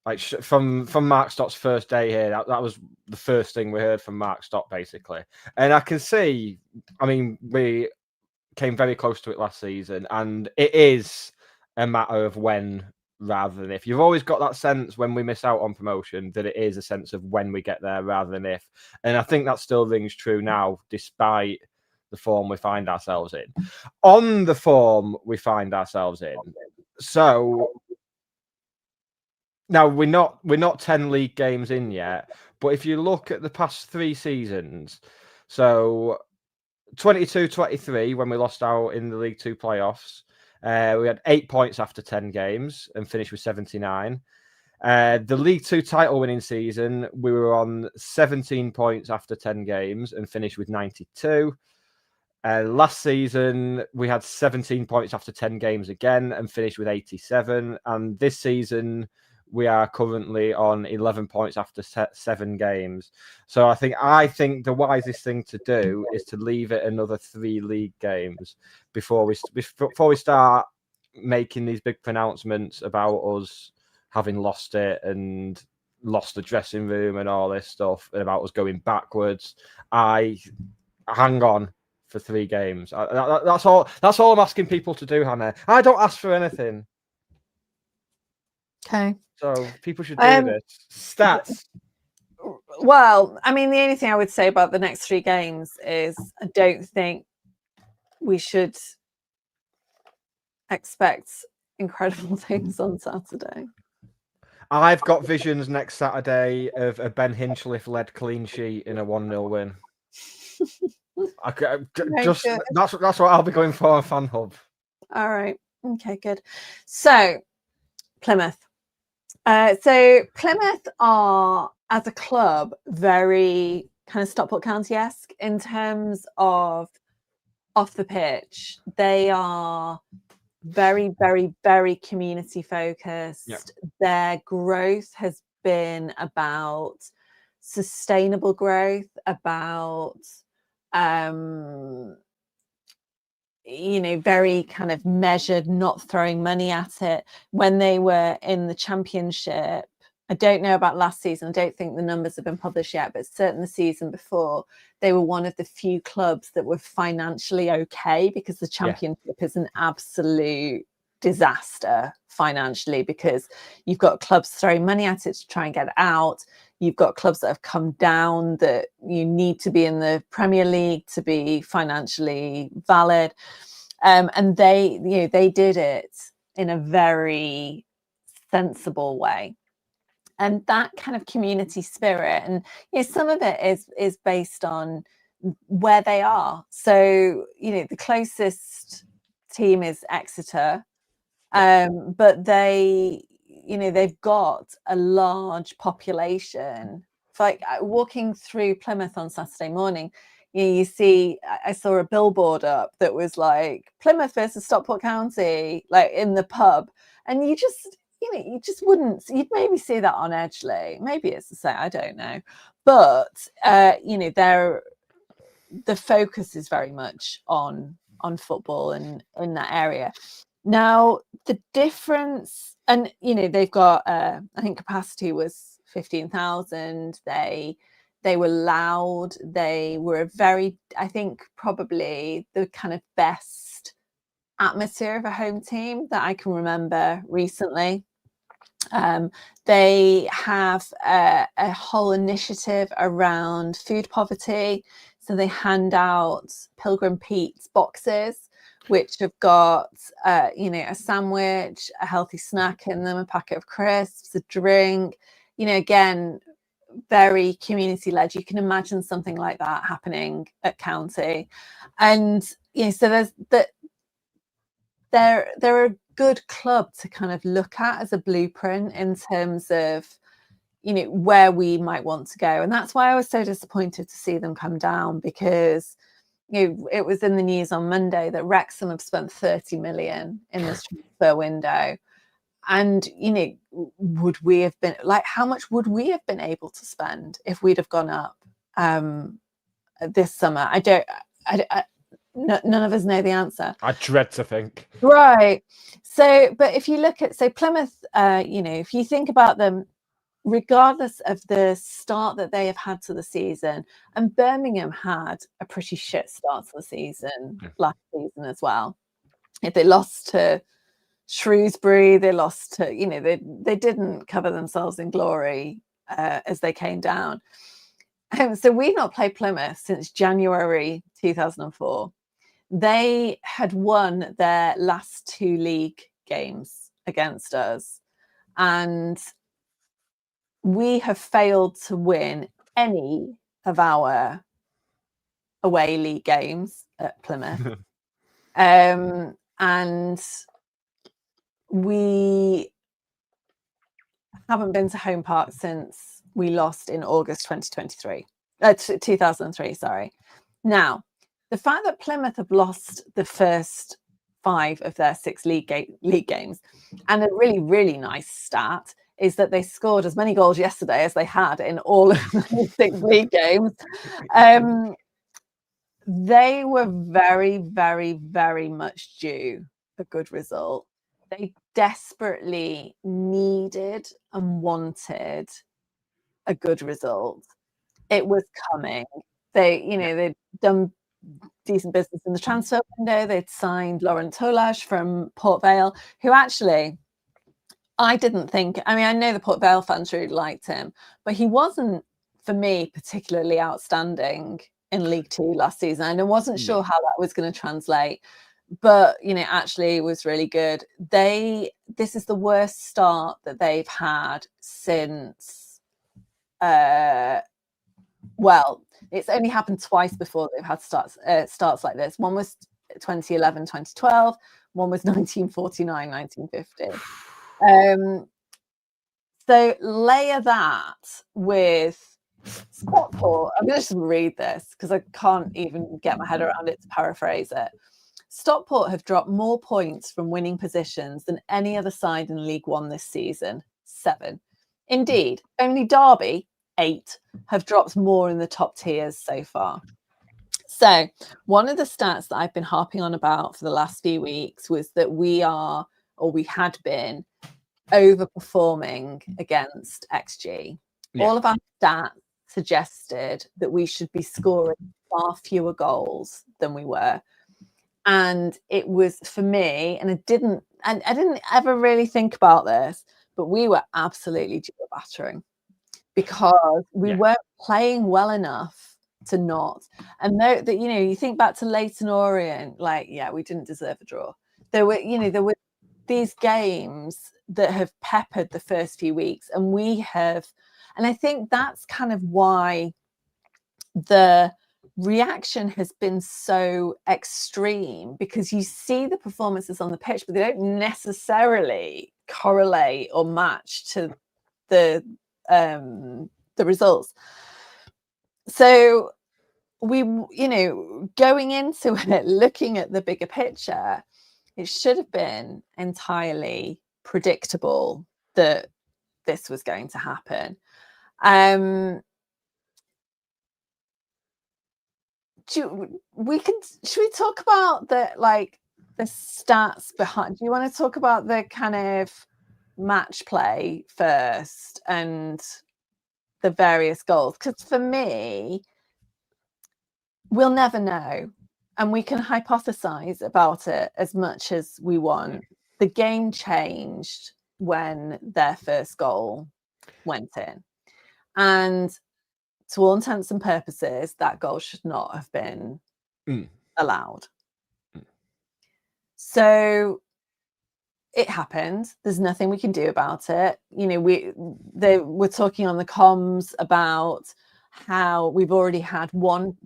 Like from Mark Stott's first day here, that was the first thing we heard from Mark Stott, basically. And I can see, I mean, we came very close to it last season, and it is a matter of when rather than if. You've always got that sense when we miss out on promotion that it is a sense of when we get there rather than if. And I think that still rings true now, despite the form we find ourselves in. On the form we find ourselves in, so now we're not 10 league games in yet, but if you look at the past 3 seasons, so 22-23 when we lost out in the League 2 playoffs, we had 8 points after 10 games and finished with 79. The League Two title winning season, we were on 17 points after 10 games and finished with 92. Last season, we had 17 points after 10 games again and finished with 87. And this season, we are currently on 11 points after 7 games. So I think the wisest thing to do is to leave it another 3 league games before we start making these big pronouncements about us having lost it and lost the dressing room and all this stuff, and about us going backwards. I hang on for 3 games. That's all I'm asking people to do, Hannah. I don't ask for anything. Okay. So people should do this. Stats. Well, I mean, the only thing I would say about the next 3 games is I don't think we should expect incredible things on Saturday. I've got visions next Saturday of a Ben Hinchcliffe-led clean sheet in a 1-0 win. That's what I'll be going for on Fan Hub. All right. Okay, good. So Plymouth. So Plymouth are, as a club, very kind of Stockport County-esque in terms of off the pitch. They are very, very, very community focused. Yep. Their growth has been about sustainable growth, about very kind of measured, not throwing money at it. When they were in the Championship, I don't know about last season, I don't think the numbers have been published yet, but certainly the season before, they were one of the few clubs that were financially okay, because the Championship is an absolute disaster financially, because you've got clubs throwing money at it to try and get out. You've got clubs that have come down that you need to be in the Premier League to be financially valid. And they did it in a very sensible way. And that kind of community spirit, and some of it is based on where they are. So, the closest team is Exeter, but they've got a large population. It's like walking through Plymouth on Saturday morning, you see, I saw a billboard up that was like Plymouth versus Stockport County, like in the pub, and you just wouldn't. You'd maybe see that on Edgeley. Maybe it's the same. I don't know, but the focus is very much on football and in that area. Now the difference, and they've got I think capacity was 15,000. They were loud. They were I think probably the kind of best atmosphere of a home team that I can remember recently. They have a whole initiative around food poverty. So they hand out Pilgrim Pete's boxes, which have got, a sandwich, a healthy snack in them, a packet of crisps, a drink, again, very community led. You can imagine something like that happening at County. And, so there's that. They're a good club to kind of look at as a blueprint in terms of where we might want to go. And that's why I was so disappointed to see them come down, because it was in the news on Monday that Wrexham have spent 30 million in this transfer window. And would we have been how much would we have been able to spend if we'd have gone up this summer? None of us know the answer. I dread to think. Right. So, but if you look at, Plymouth, if you think about them, regardless of the start that they have had to the season, and Birmingham had a pretty shit start to the season last season as well. If they lost to Shrewsbury, they lost to, they didn't cover themselves in glory as they came down. So we've not played Plymouth since January 2004. They had won their last 2 league games against us, and we have failed to win any of our away league games at Plymouth. And we haven't been to Home Park since we lost in August 2003. 2003, sorry. Now, the fact that Plymouth have lost the first 5 of their 6 league games, and a really, really nice stat is that they scored as many goals yesterday as they had in all of the 6 league games. They were very, very, very much due a good result. They desperately needed and wanted a good result. It was coming. They'd done decent business in the transfer window. They'd signed Laurent Tolage from Port Vale, who actually I didn't think. I mean, I know the Port Vale fans really liked him, but he wasn't, for me, particularly outstanding in League Two last season. And I wasn't sure how that was going to translate. But, actually it was really good. This is the worst start that they've had since, it's only happened twice before they've had starts like this. One was 2011, 2012. One was 1949, 1950. So layer that with Stockport. I'm going to just read this because I can't even get my head around it to paraphrase it. Stockport have dropped more points from winning positions than any other side in League One this season, 7. Indeed, only Derby, 8, have dropped more in the top tiers so far. So one of the stats that I've been harping on about for the last few weeks was that we had been overperforming against XG. Yeah. All of our stats suggested that we should be scoring far fewer goals than we were. And it was, for me, and I didn't ever really think about this, but we were absolutely due a battering because we weren't playing well enough to not. And that you think back to Leyton Orient, we didn't deserve a draw. There were these games that have peppered the first few weeks, and we have, and I think that's kind of why the reaction has been so extreme, because you see the performances on the pitch, but they don't necessarily correlate or match to the results. So we, going into it, looking at the bigger picture, it should have been entirely predictable that this was going to happen. Should we talk about the stats behind? Do you want to talk about the kind of match play first and the various goals? Because for me, we'll never know, and we can hypothesize about it as much as we want. The game changed when their first goal went in, and to all intents and purposes, that goal should not have been allowed. So it happened. There's nothing we can do about it. They were talking on the comms about how we've already had one.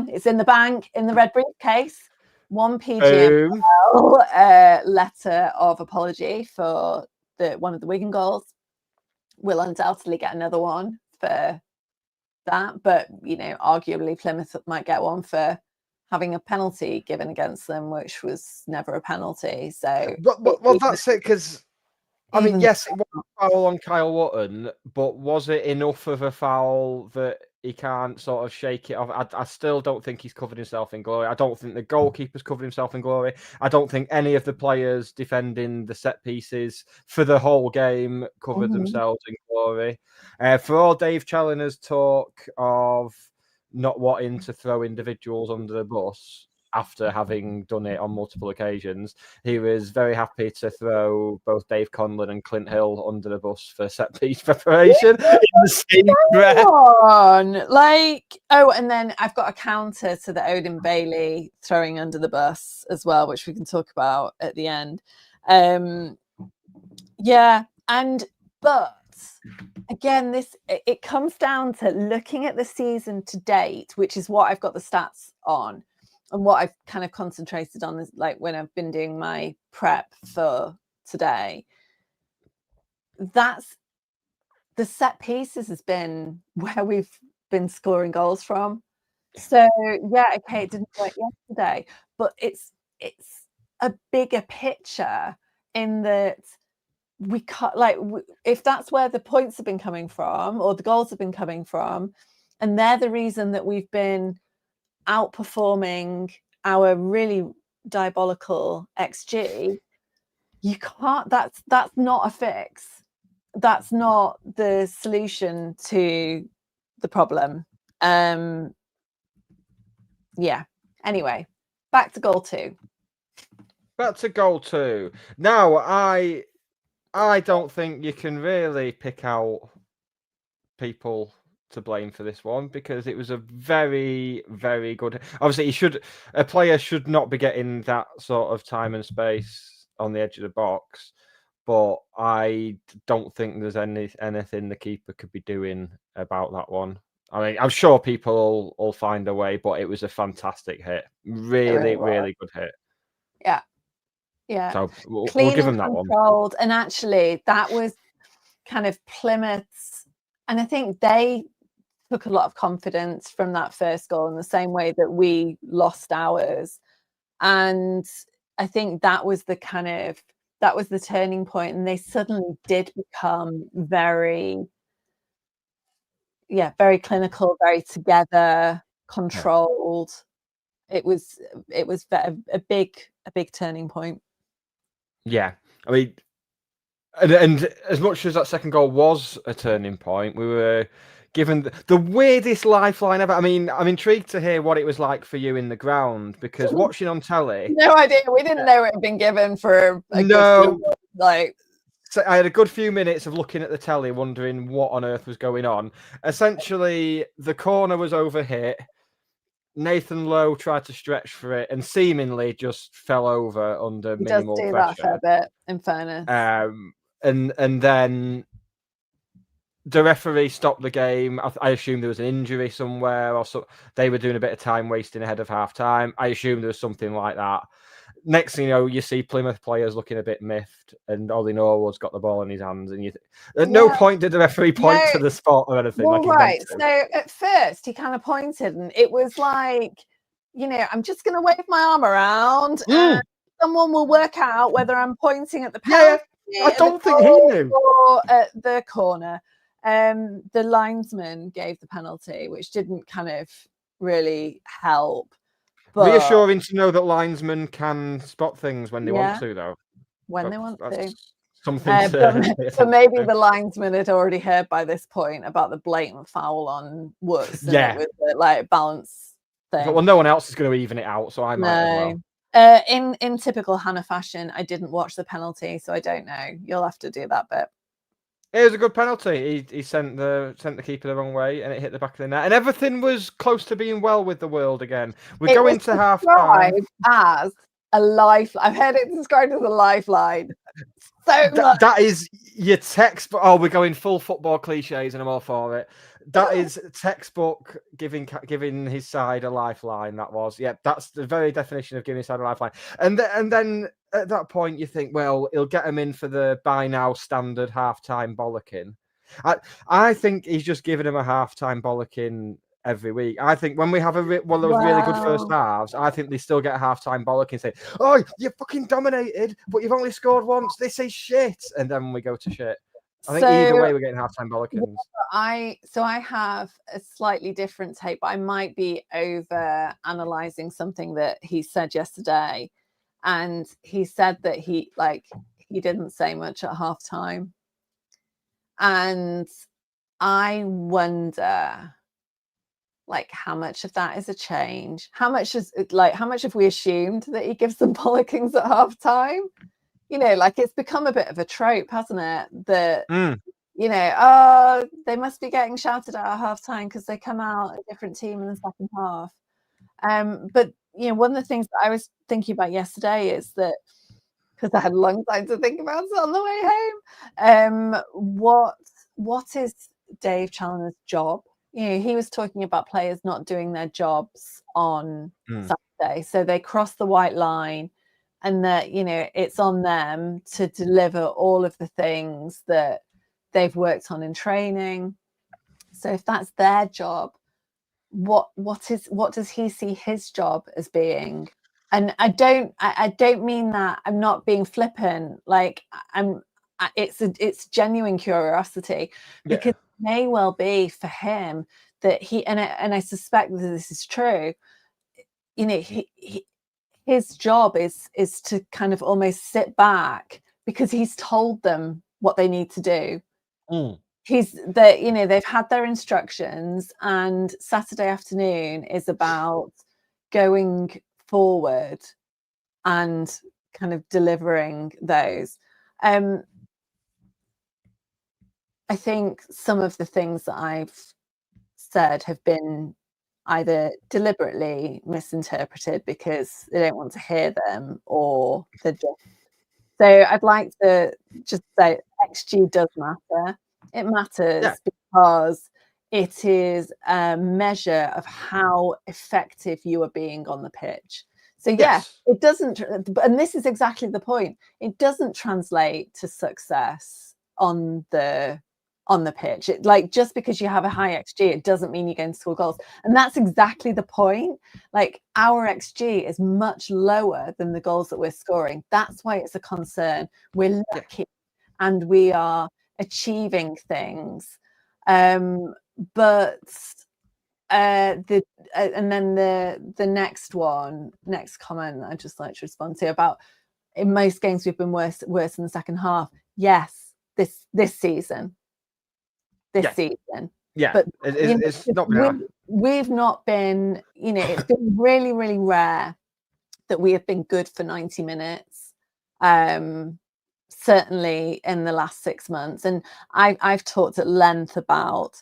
It's in the bank, in the red briefcase. One PGML letter of apology for one of the Wigan goals. We'll undoubtedly get another one for that, but arguably Plymouth might get one for having a penalty given against them, which was never a penalty. So well that's it, because I mean, yes, it was a foul on Kyle Wotton, but was it enough of a foul that he can't sort of shake it off? I still don't think he's covered himself in glory. I don't think the goalkeeper's covered himself in glory. I don't think any of the players defending the set pieces for the whole game covered themselves in glory. For all Dave Challoner's talk of not wanting to throw individuals under the bus after having done it on multiple occasions, he was very happy to throw both Dave Conlon and Clint Hill under the bus for set piece preparation in the same breath. And then I've got a counter to the Odin Bailey throwing under the bus as well, which we can talk about at the end. But again, it comes down to looking at the season to date, which is what I've got the stats on. And what I've kind of concentrated on is when I've been doing my prep for today. That's the set pieces has been where we've been scoring goals from. So yeah, okay, it didn't work yesterday, but it's a bigger picture in that we can't, like, if that's where the points have been coming from or the goals have been coming from, and they're the reason that we've been outperforming our really diabolical XG, you can't, that's not a fix. That's not the solution to the problem. Yeah. Anyway, back to goal 2. Back to goal 2. Now, I don't think you can really pick out people to blame for this one, because it was a very, very good. Obviously, a player should not be getting that sort of time and space on the edge of the box. But I don't think there's anything the keeper could be doing about that one. I mean, I'm sure people will find a way, but it was a fantastic hit. Really, really good hit. Yeah. Yeah. So we'll Clean give and him that one. controlled. And actually, that was kind of Plymouth's, and I think they took a lot of confidence from that first goal in the same way that we lost ours. And I think that was the turning point, and they suddenly did become very clinical, very together, controlled. It was a big turning point. Yeah, I mean, and as much as that second goal was a turning point, we were given the weirdest lifeline ever. I mean, I'm intrigued to hear what it was like for you in the ground, because watching on telly, no idea. We didn't know it had been given for a no. good, like. So I had a good few minutes of looking at the telly, wondering what on earth was going on. Essentially, the corner was overhit. Nathan Lowe tried to stretch for it and seemingly just fell over under minimal pressure. That for a bit, in fairness. And then the referee stopped the game. I assume there was an injury somewhere, or so. They were doing a bit of time wasting ahead of half time. I assume there was something like that. Next thing you know, you see Plymouth players looking a bit miffed, and Ollie Norwood's got the ball in his hands. And at no point did the referee point to the spot or anything. Well, right. So at first, he kind of pointed, and it was like, I'm just going to wave my arm around, and someone will work out whether I'm pointing at the penalty. I don't think he knew. Or at the corner. The linesman gave the penalty, which didn't kind of really help. But reassuring to know that linesmen can spot things when they want to, though. When they want to. Something but maybe the linesman had already heard by this point about the blatant foul on Woods. It was like balance thing. Well, no one else is going to even it out, so I might as well. In typical Hannah fashion, I didn't watch the penalty, so I don't know. You'll have to do that bit. It was a good penalty. He sent the keeper the wrong way, and it hit the back of the net. And everything was close to being well with the world again. We're going to half time as a lifeline. I've heard it described as a lifeline. So that is your textbook. Oh, we're going full football cliches, and I'm all for it. That is textbook giving his side a lifeline. That was, that's the very definition of giving his side a lifeline. And then at that point, you think, well, he'll get him in for the by now standard halftime bollocking. I think he's just giving him a halftime bollocking every week. I think when we have one of those really good first halves, I think they still get a halftime bollocking and say, "Oh, you fucking dominated, but you've only scored once. This is shit." And then we go to shit. I think either way we're getting halftime bollockins. I have a slightly different take, but I might be over analysing something that he said yesterday. And he said that he didn't say much at halftime. And I wonder, how much of that is a change? How much have we assumed that he gives them bollockings at halftime? It's become a bit of a trope, hasn't it? That, they must be getting shouted at halftime because they come out a different team in the second half. But, one of the things that I was thinking about yesterday is that, because I had a long time to think about it on the way home, what is Dave Challoner's job? He was talking about players not doing their jobs on Saturday. So they cross the white line, and that, it's on them to deliver all of the things that they've worked on in training. So if that's their job, what does he see his job as being? And I don't mean that, I'm not being flippant. Like, it's genuine curiosity, because it may well be for him that he, and I suspect that this is true, you know, his job is to kind of almost sit back, because he's told them what they need to do. They've had their instructions, and Saturday afternoon is about going forward and kind of delivering those. I think some of the things that I've said have been either deliberately misinterpreted because they don't want to hear them, or they're just... So I'd like to just say XG does matter. It matters because it is a measure of how effective you are being on the pitch. So it doesn't, and this is exactly the point, it doesn't translate to success on the pitch. Like, just because you have a high XG, it doesn't mean you're going to score goals. And that's exactly the point. Like, our XG is much lower than the goals that we're scoring. That's why it's a concern. We're lucky and we are achieving things. And then the next comment I'd just like to respond to, about in most games we've been worse in the second half. Yes, this season. Season. But it's not been we've not been, it's been really, really rare that we have been good for 90 minutes. Certainly in the last 6 months. And I've talked at length about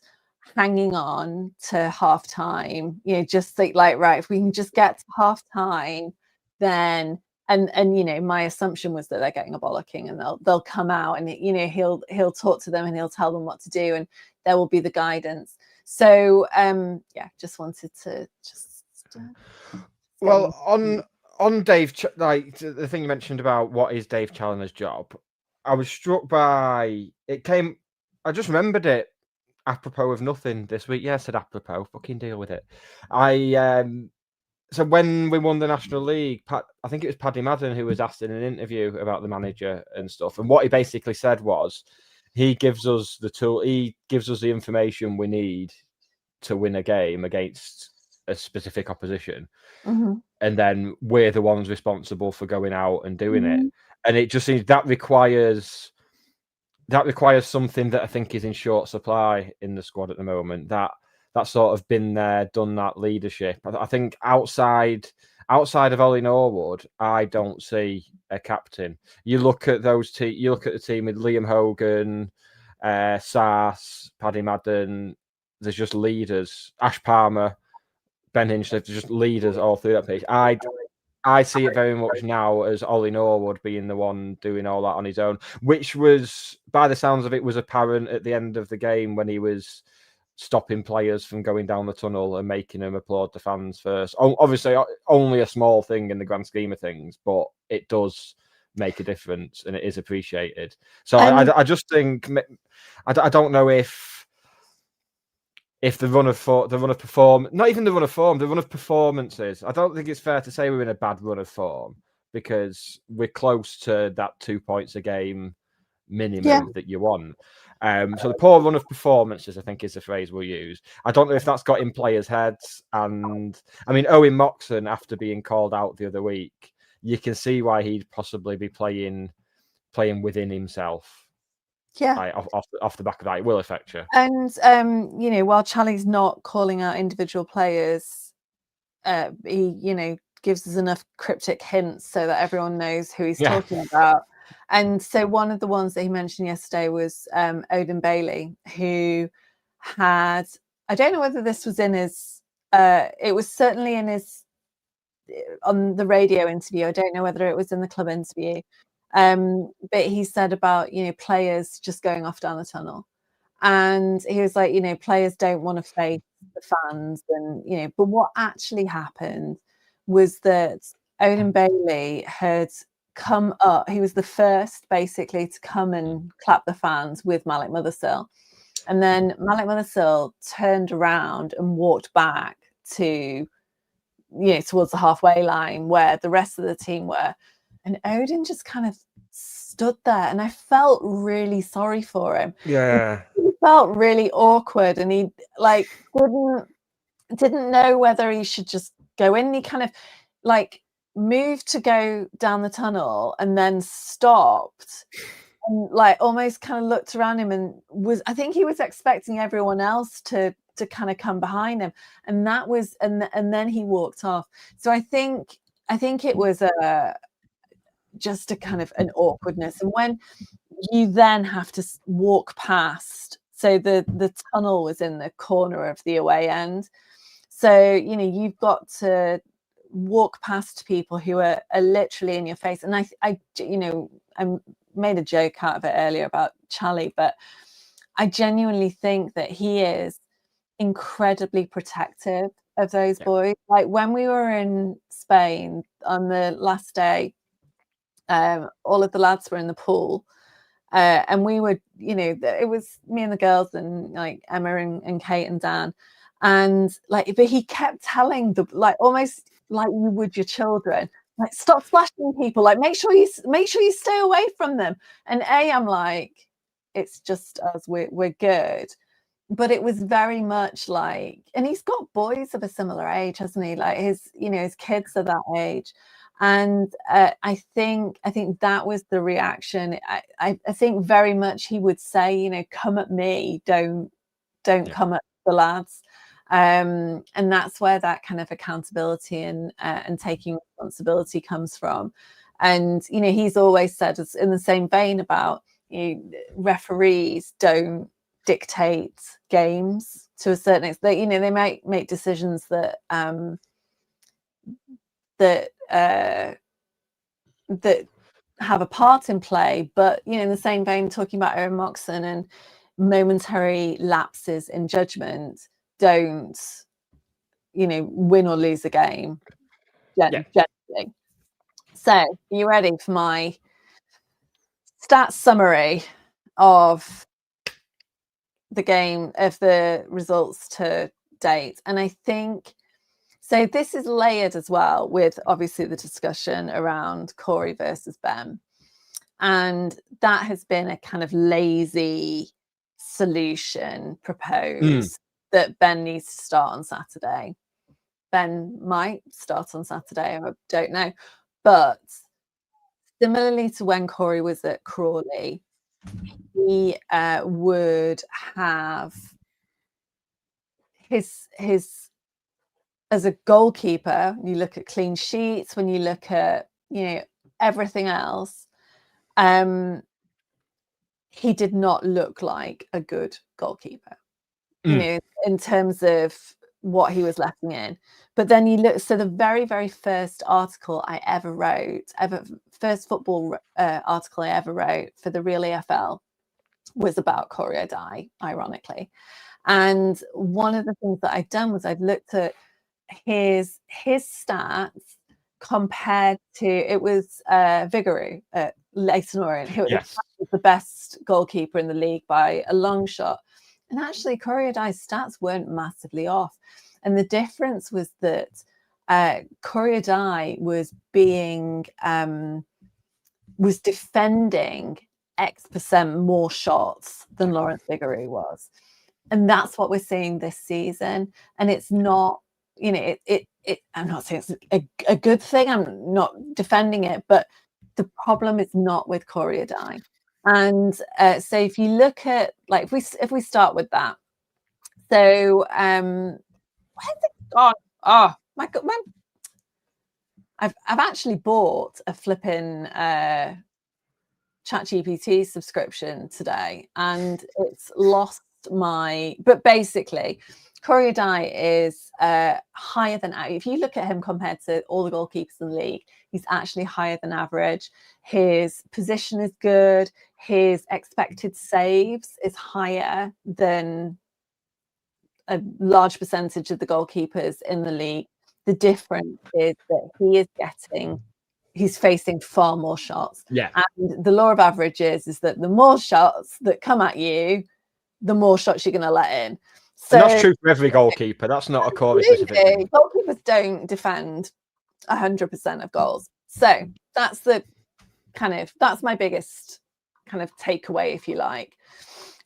hanging on to half time, just think like, right, if we can just get to half time, then and my assumption was that they're getting a bollocking, and they'll come out, and he'll talk to them, and he'll tell them what to do, and there will be the guidance. So just wanted to well, on Dave, like the thing you mentioned about what is Dave Challoner's job, I was struck by it. I just remembered it apropos of nothing this week. Yeah, I said apropos. Fucking deal with it. So when we won the National League, I think it was Paddy Madden who was asked in an interview about the manager and stuff. And what he basically said was, he gives us the tool, he gives us the information we need to win a game against a specific opposition. Mm-hmm. And then we're the ones responsible for going out and doing it. And it just seems that requires something that I think is in short supply in the squad at the moment. That's sort of been there, done that leadership. I think outside of Ollie Norwood, I don't see a captain. You look at you look at the team with Liam Hogan, Sass, Paddy Madden. There's just leaders. Ash Palmer, Ben Hinchliffe, just leaders all through that page. I see it very much now as Ollie Norwood being the one doing all that on his own, which was, by the sounds of it, was apparent at the end of the game when he was stopping players from going down the tunnel and making them applaud the fans first. Obviously, only a small thing in the grand scheme of things, but it does make a difference and it is appreciated. So I just think, I don't know if the run of performances, I don't think it's fair to say we're in a bad run of form, because we're close to that 2 points a game minimum that you want. So the poor run of performances, I think, is the phrase we'll use. I don't know if that's got in players' heads. And I mean, Owen Moxon, after being called out the other week, you can see why he'd possibly be playing within himself. Yeah, off the back of that, it will affect you. And while Charlie's not calling out individual players, he gives us enough cryptic hints so that everyone knows who he's talking about. And so one of the ones that he mentioned yesterday was Odin Bailey, who had, I don't know whether this was in his, it was certainly in his, on the radio interview. I don't know whether it was in the club interview. But he said about, players just going off down the tunnel. And he was like, players don't want to face the fans. And, but what actually happened was that Odin Bailey had come up. He was the first basically to come and clap the fans with Malik Mothersill. And then Malik Mothersill turned around and walked back to, towards the halfway line where the rest of the team were. And Odin just kind of stood there, and I felt really sorry for him. Yeah. He felt really awkward, and he like didn't know whether he should just go in. He kind of like moved to go down the tunnel and then stopped and like almost kind of looked around him and I think he was expecting everyone else to kind of come behind him, and that was and then he walked off. So I think it was just a kind of an awkwardness. And when you then have to walk past, so the tunnel was in the corner of the away end, so you've got to walk past people who are literally in your face. And I made a joke out of it earlier about Charlie, but I genuinely think that he is incredibly protective of those boys. Like when we were in Spain on the last day, all of the lads were in the pool, and we were, it was me and the girls and like Emma and Kate and Dan, and like, but he kept telling almost like you would your children, like, stop splashing people, like make sure you stay away from them. And I'm like, it's just us, we're good. But it was very much like, and he's got boys of a similar age, hasn't he? Like his kids are that age. And I think that was the reaction. I think very much he would say, come at me, don't come at the lads. And that's where that kind of accountability and taking responsibility comes from. And he's always said, in the same vein, about referees don't dictate games to a certain extent. They might make decisions that that have a part in play, but in the same vein, talking about Aaron Moxon and momentary lapses in judgment don't win or lose a game generally. So are you ready for my stats summary of the game, of the results to date? And I think so this is layered as well with obviously the discussion around Corey versus Ben. And that has been a kind of lazy solution proposed that Ben needs to start on Saturday. Ben might start on Saturday, I don't know. But similarly to when Corey was at Crawley, he would have his as a goalkeeper, you look at clean sheets, when you look at everything else, he did not look like a good goalkeeper, in terms of what he was letting in. But then you look, so the very, very first article I ever wrote, first football article I ever wrote for the Real EFL was about Corey O'Dye, ironically. And one of the things that I'd done was I'd looked at his stats compared to, it was Vigouroux at Leyton Orient, who was the best goalkeeper in the league by a long shot. And actually Corey O'Dye's stats weren't massively off. And the difference was that Corey O'Dye was defending X% more shots than Lawrence Vigouroux was. And that's what we're seeing this season. And it's not, I'm not saying it's a good thing, I'm not defending it, but the problem is not with Corey O'Dye. And so if you look at, like, if we start with that, so where's it gone? Oh my God, I've actually bought a flipping ChatGPT subscription today, and it's lost my. But basically, Corey O'Dye is higher than, if you look at him compared to all the goalkeepers in the league, he's actually higher than average. His position is good. His expected saves is higher than a large percentage of the goalkeepers in the league. The difference is that he is getting he's facing far more shots. Yeah. And the law of averages is that the more shots that come at you, the more shots you're going to let in. So And that's true for every goalkeeper. That's not a Corey specific thing. goalkeepers don't defend 100% of goals. So that's my biggest kind of takeaway, if you like.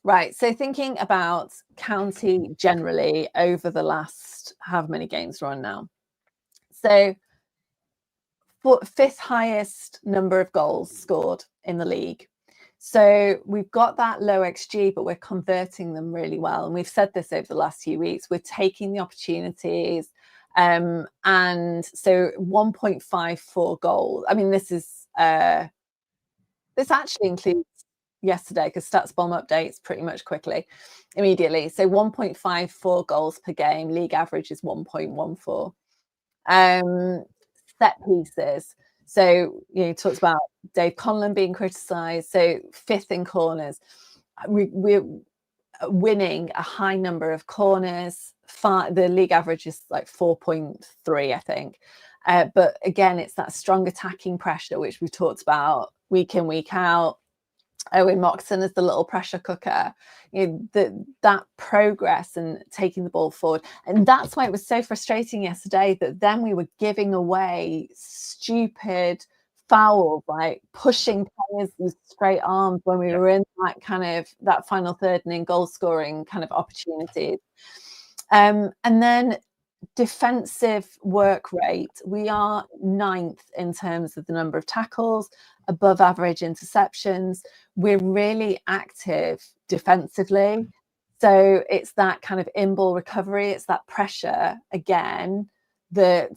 Right. So thinking about County generally over the last however many games we're on now. So for 5th highest number of goals scored in the league. So we've got that low XG, but we're converting them really well. And we've said this over the last few weeks. We're taking the opportunities. And so 1.54 goals. I mean, this actually includes yesterday because StatsBomb updates pretty much immediately. So 1.54 goals per game. League average is 1.14. Set pieces. So, talks about Dave Conlon being criticised. So 5th in corners. We're winning a high number of corners. The league average is like 4.3, I think. But again, it's that strong attacking pressure, which we've talked about week in, week out. Owen Moxon as the little pressure cooker, that progress and taking the ball forward. And that's why it was so frustrating yesterday that then we were giving away stupid fouls, like pushing players with straight arms when we were in that kind of that final third and in goal scoring kind of opportunities. And then defensive work rate, we are 9th in terms of the number of tackles, above average interceptions. We're really active defensively. So it's that kind of in-ball recovery, it's that pressure again that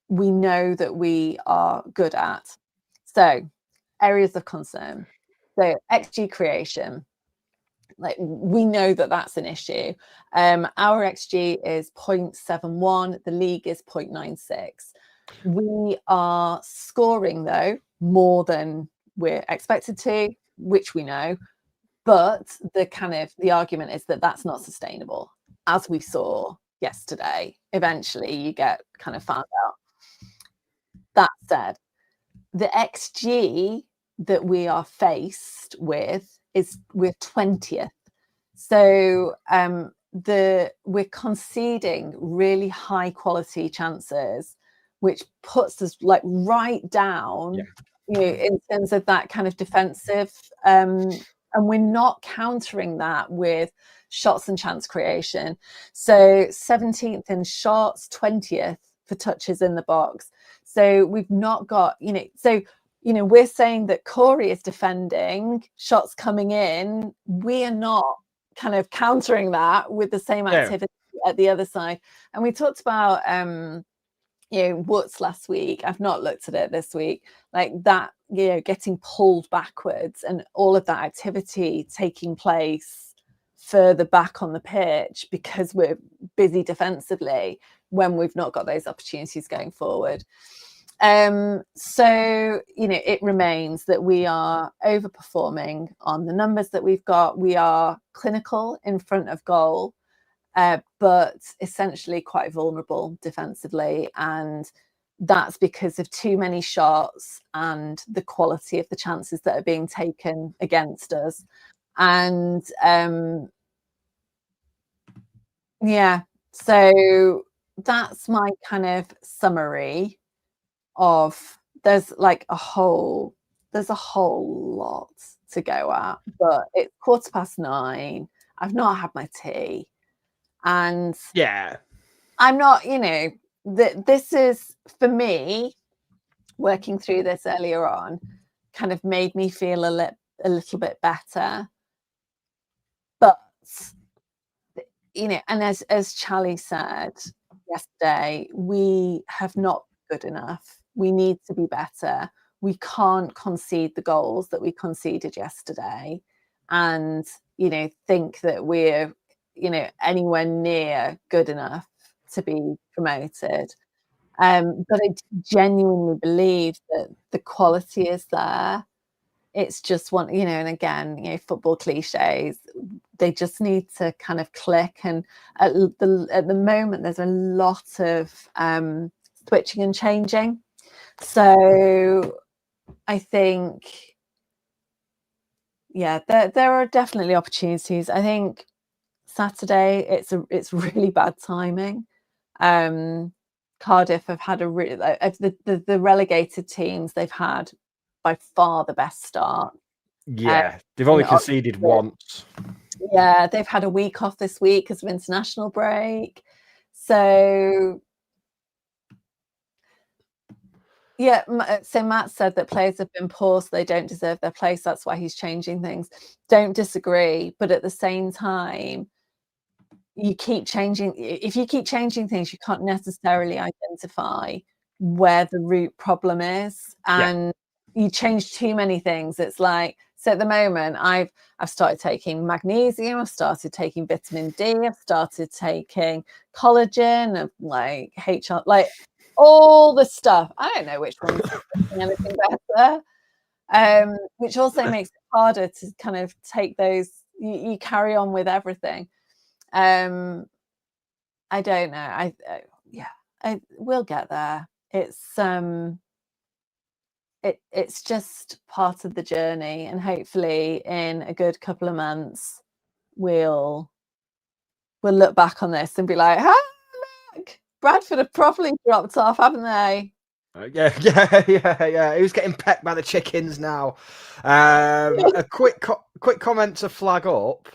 we know that we are good at. So areas of concern. So XG creation. Like we know that that's an issue. Our XG is 0.71. The league is 0.96. We are scoring though more than we're expected to, which we know. But the argument is that that's not sustainable, as we saw yesterday. Eventually, you get kind of found out. That said, the XG that we are faced with is we're 20th. So we're conceding really high quality chances, which puts us like right down, in terms of that kind of defensive. And we're not countering that with shots and chance creation. So 17th in shots, 20th for touches in the box. So we've not got, we're saying that Corey is defending, shots coming in. We are not kind of countering that with the same activity at the other side. And we talked about, Woods last week. I've not looked at it this week. Like that, getting pulled backwards and all of that activity taking place further back on the pitch because we're busy defensively when we've not got those opportunities going forward. So, it remains that we are overperforming on the numbers that we've got. We are clinical in front of goal, but essentially quite vulnerable defensively. And that's because of too many shots and the quality of the chances that are being taken against us. And so that's my kind of summary of there's a whole lot to go at, but it's 9:15. I've not had my tea, and I'm not, this is for me working through this earlier on kind of made me feel a little bit better, but and as Charlie said yesterday, we have not been good enough. We need to be better. We can't concede the goals that we conceded yesterday and, think that we're, anywhere near good enough to be promoted. But I genuinely believe that the quality is there. It's just one, and again, football cliches, they just need to kind of click. And at the moment, there's a lot of switching and changing. So I think, yeah, there are definitely opportunities. I think Saturday it's really bad timing. Cardiff have had a really the relegated teams, they've had by far the best start. Yeah, they've only conceded once. Yeah, they've had a week off this week because of international break. So yeah, so Matt said that players have been poor, so they don't deserve their place. That's why he's changing things. Don't disagree, but at the same time, you keep changing. If you keep changing things, you can't necessarily identify where the root problem is, and you change too many things. It's like, so at the moment, I've started taking magnesium, I've started taking vitamin D, I've started taking collagen, of like HR, like all the stuff. I don't know which one's anything better, which also makes it harder to kind of take those. You carry on with everything. I don't know. We'll get there. It's just part of the journey, and hopefully in a good couple of months we'll look back on this and be like, "Ah, look, Bradford have properly dropped off, haven't they?" Yeah. Who's getting pecked by the chickens now? A quick comment to flag up.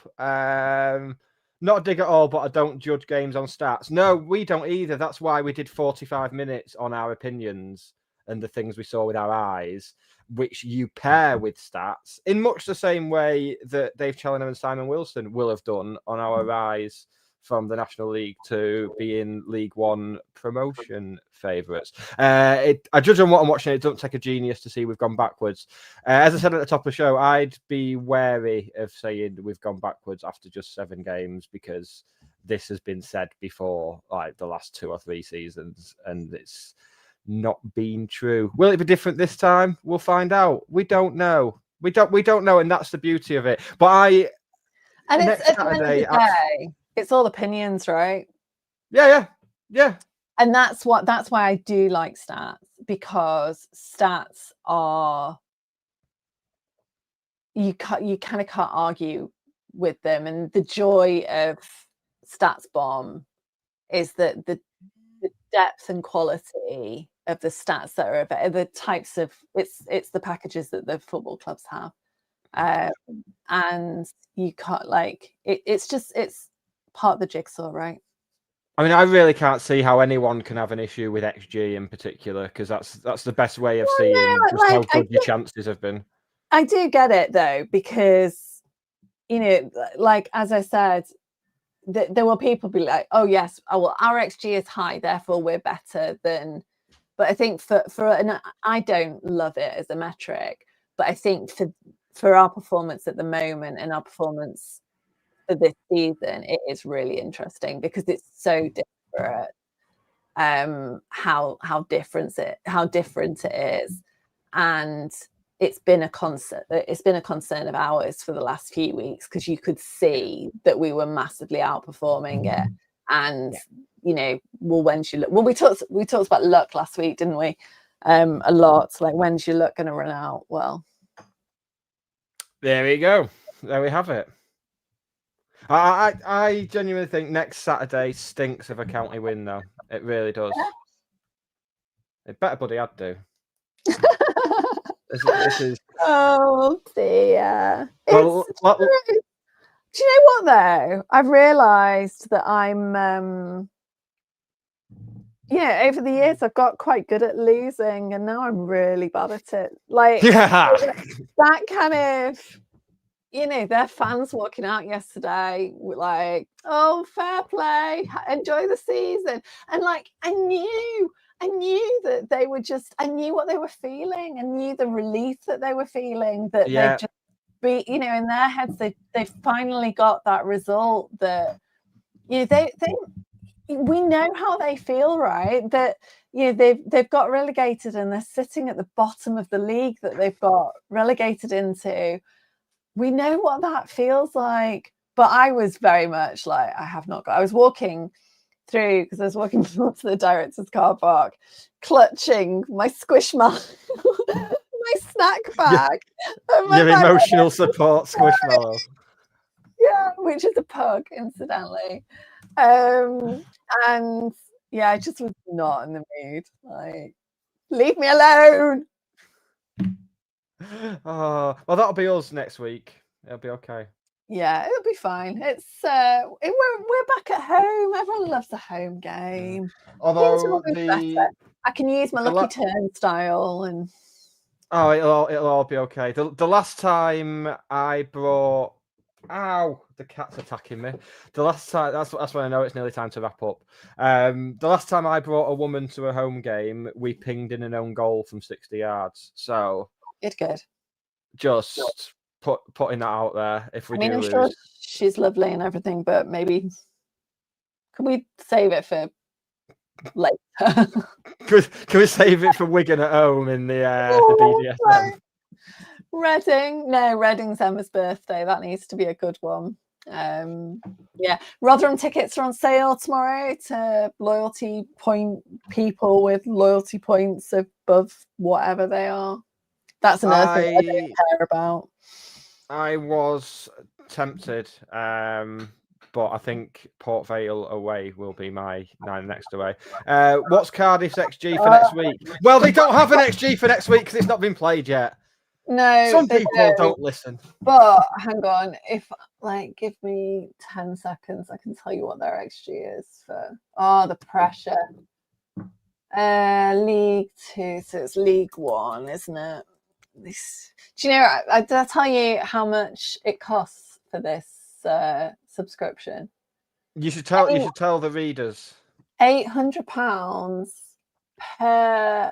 Not a dig at all, but I don't judge games on stats. No, we don't either. That's why we did 45 minutes on our opinions and the things we saw with our eyes, which you pair with stats in much the same way that Dave Challinor and Simon Wilson will have done on our rise from the National League to being League One promotion favourites. I judge on what I'm watching. It doesn't take a genius to see we've gone backwards. As I said at the top of the show, I'd be wary of saying we've gone backwards after just 7 games, because this has been said before, like the last 2 or 3 seasons, and it's not been true. Will it be different this time? We'll find out. We don't know. We don't know, and that's the beauty of it. But and next it's at the end of Saturday, the day, it's all opinions, right? Yeah. And that's why I do like stats, because stats are, you kind of can't argue with them. And the joy of Stats Bomb is that the depth and quality of the stats that are the types of, it's the packages that the football clubs have, and you can't, like, it's part of the jigsaw, right? I mean, I really can't see how anyone can have an issue with XG in particular, because that's the best way of seeing just how good your chances have been. I do get it though, because, you know, like as I said, there will people be like, oh yes, well our XG is high, therefore we're better than. But I think and I don't love it as a metric, but I think for our performance at the moment and our performance for this season, it is really interesting because it's so disparate. How different it is, and it's been a concern of ours for the last few weeks, because you could see that we were massively outperforming it. And you know, well, when's your luck? Well, we talked about luck last week, didn't we? A lot, like, when's your luck going to run out? Well, there we go. There we have it. I genuinely think next Saturday stinks of a county win, though. It really does. It better bloody had to. This is... Oh dear. Well, do you know what though? I've realised that I'm over the years I've got quite good at losing, and now I'm really bad at it. Like, that kind of, you know, their fans walking out yesterday were like, oh, fair play, enjoy the season. And like, I knew that they were just, I knew what they were feeling. I knew the relief that they were feeling, that they'd just be, you know, in their heads, they finally got that result that, you know, we know how they feel, right? That, you know, they've got relegated and they're sitting at the bottom of the league that they've got relegated into. We know what that feels like. But I was very much like, I was walking through because I was walking towards the director's car park, clutching my squishmallow, my snack bag, and my Your bag- emotional support squishmallow. yeah, which is a pug, incidentally. And yeah, I just was not in the mood. Like, leave me alone. Oh, well, that'll be us next week. It'll be okay. Yeah, it'll be fine. It's we're back at home. Everyone loves a home game. Things will Although be better. I can use my the lucky turnstile and oh, it'll all be okay. The last time I brought, ow, the cat's attacking me. The last time that's when I know it's nearly time to wrap up. The last time I brought a woman to a home game, we pinged in an own goal from 60 yards. So good. just putting that out there. If we I mean, do I'm lose, sure she's lovely and everything, but maybe can we save it for later? can we save it for Wigan at home in the BDSM? Reading's Emma's birthday. That needs to be a good one. Yeah, Rotherham tickets are on sale tomorrow to loyalty point people with loyalty points above whatever they are. That's another thing I don't care about. I was tempted, but I think Port Vale away will be my next away. What's Cardiff's XG for next week? Well, they don't have an XG for next week because it's not been played yet. No, some people don't listen. But hang on, if give me 10 seconds, I can tell you what their XG is for. Oh, the pressure. League 2, so it's League 1, isn't it? Do you know? Did I tell you how much it costs for this subscription? You should tell the readers. £800 per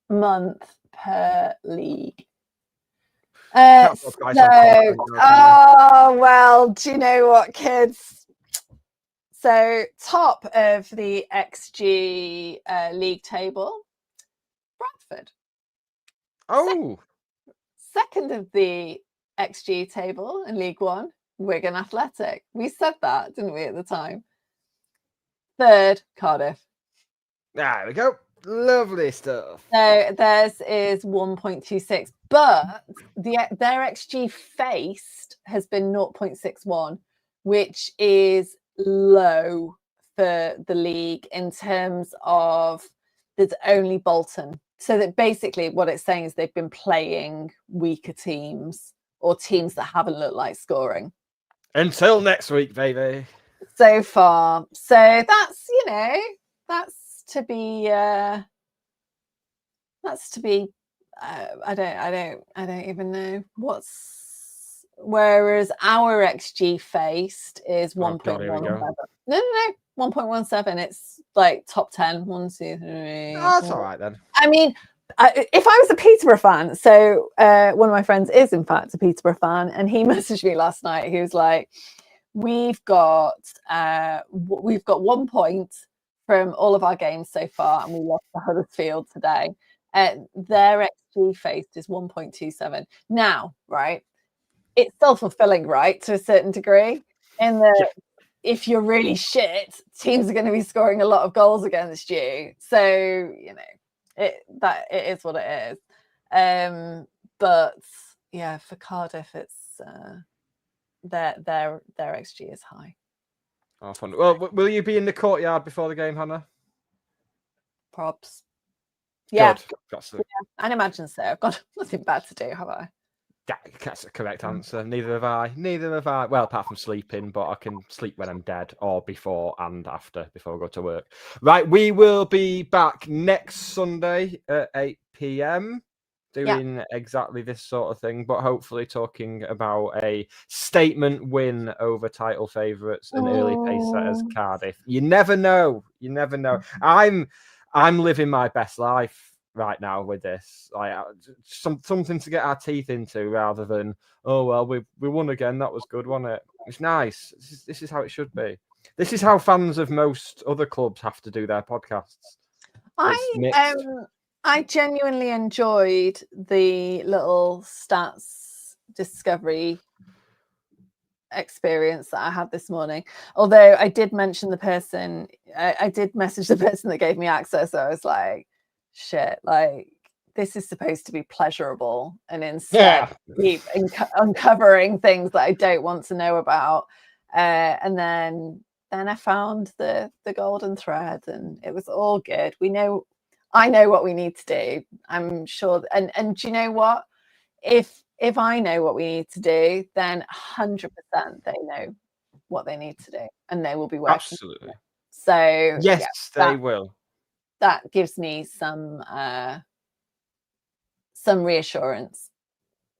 month per league. Well, do you know what, kids? So top of the XG league table, Bradford. Oh. Second of the XG table in League One, Wigan Athletic. We said that, didn't we, at the time? Third, Cardiff. There we go. Lovely stuff. So theirs is 1.26, but their XG faced has been 0.61, which is low for the league in terms of there's only Bolton. So that basically what it's saying is they've been playing weaker teams or teams that haven't looked like scoring. Until next week, baby. So far. So that's, that's to be I don't even know whereas our XG faced is 1.17. No, 1.17. It's like top 10. 1, 2, 3. Oh, that's all right then. I mean, if I was a Peterborough fan, so one of my friends is in fact a Peterborough fan, and he messaged me last night. He was like, "We've got 1 point from all of our games so far, and we lost to Huddersfield today. Their XG faced is 1.27. Now, right, it's self-fulfilling, right, to a certain degree, in that if you're really shit, teams are going to be scoring a lot of goals against you. So, it is what it is. But yeah, for Cardiff, it's their XG is high. Oh, fun. Well, will you be in the courtyard before the game, Hannah? Props. Yeah. Good. I'd imagine so. I've got nothing bad to do, have I? Yeah, that's the correct answer. Neither have I. Well, apart from sleeping, but I can sleep when I'm dead or before and after, before I go to work. Right, we will be back next Sunday at 8 p.m. doing exactly this sort of thing, but hopefully talking about a statement win over title favourites and early pace setters Cardiff. You never know. I'm living my best life right now with this, like something to get our teeth into, rather than we won again. That was good, wasn't it? It's nice. This is how it should be. This is how fans of most other clubs have to do their podcasts. I genuinely enjoyed the little stats discovery experience that I had this morning. Although I did mention the person, I did message the person that gave me access. So I was like, shit, like this is supposed to be pleasurable, and instead keep uncovering things that I don't want to know about. And then I found the golden thread, and it was all good. I know what we need to do. I'm sure, and do you know what? If I know what we need to do, then 100% they know what they need to do, and they will be working. Absolutely. So yes, they will. That gives me some reassurance.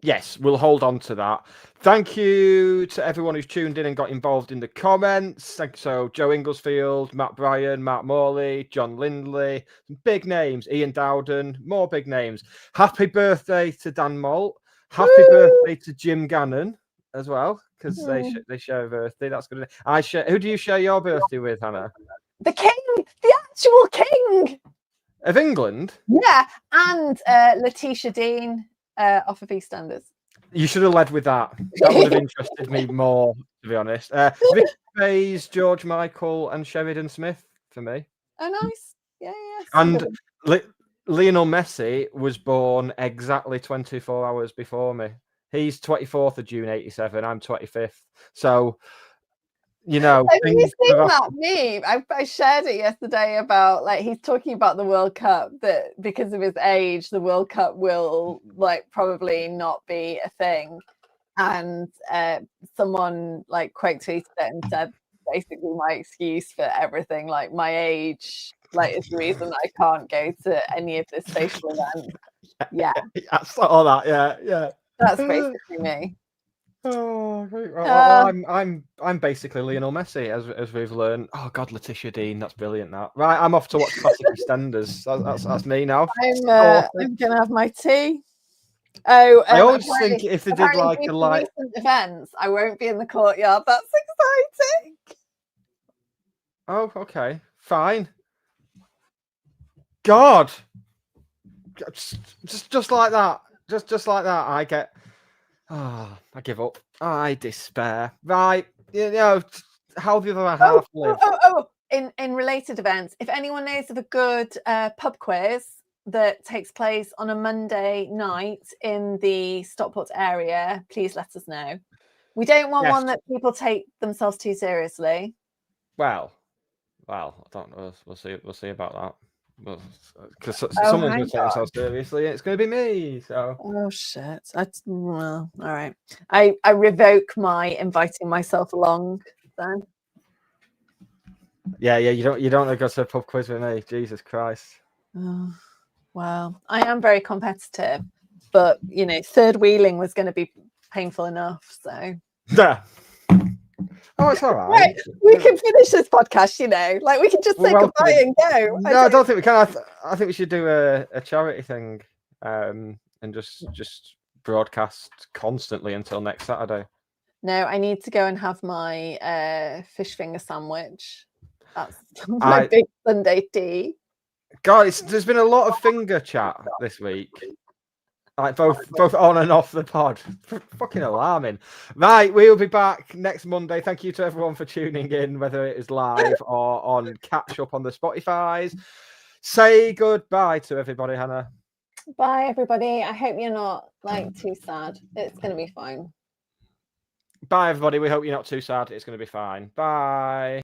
Yes, we'll hold on to that. Thank you to everyone who's tuned in and got involved in the comments. So Joe Inglesfield, Matt Bryan, Matt Morley, John Lindley, some big names, Ian Dowden, more big names. Happy birthday to Dan Malt. Happy birthday to Jim Gannon as well, because they share a birthday. That's good. Who do you share your birthday with, Hannah? The king, the actual king of England. Yeah, and Letitia Dean off of EastEnders. You should have led with that. That would have interested me more, to be honest. Vicky Fays, George Michael, and Sheridan Smith for me. Oh, nice. Yeah. And Lionel Messi was born exactly 24 hours before me. He's 24th of June, 87. I'm 25th. So, you know. Have you seen that meme? I shared it yesterday about, like, he's talking about the World Cup, that because of his age, the World Cup will, like, probably not be a thing. And someone, like, quote tweeted it and said, basically, my excuse for everything, like, my age, like, is the reason I can't go to any of this social event. Yeah. I saw that. Yeah. That's basically me. Oh, well, I'm basically Lionel Messi, as we've learned. Oh God, Letitia Dean, that's brilliant. That right, I'm off to watch classic EastEnders. That's me now. I'm gonna have my tea. Oh, I always think if they did like a light events, I won't be in the courtyard. That's exciting. Oh, okay, fine. God, just like that, just like that, I get. I give up. I despair. Right, you know how the other half live. In related events, if anyone knows of a good pub quiz that takes place on a Monday night in the Stockport area, please let us know. We don't want one that people take themselves too seriously. Well, I don't know. We'll see about that. Because someone's going to take themselves seriously, and it's going to be me. So. Oh shit! Well, all right. I revoke my inviting myself along then. Yeah. You don't go to a pub quiz with me. Jesus Christ. Oh, well, I am very competitive, but you know, third wheeling was going to be painful enough. So. Yeah. Oh, it's all right. Right, we can finish this podcast, you know, like we can just say goodbye and go. No, I don't think we can. I think we should do a charity thing, and just broadcast constantly until next Saturday. No, I need to go and have my fish finger sandwich. That's my big Sunday tea. Guys, there's been a lot of finger chat this week. Like both on and off the pod. Fucking alarming. Right, we'll be back next Monday. Thank you to everyone for tuning in, whether it is live or on catch up on the Spotify's. Say goodbye to everybody, Hannah. Bye, everybody. I hope you're not like too sad. It's going to be fine. Bye, everybody. We hope you're not too sad. It's going to be fine. Bye.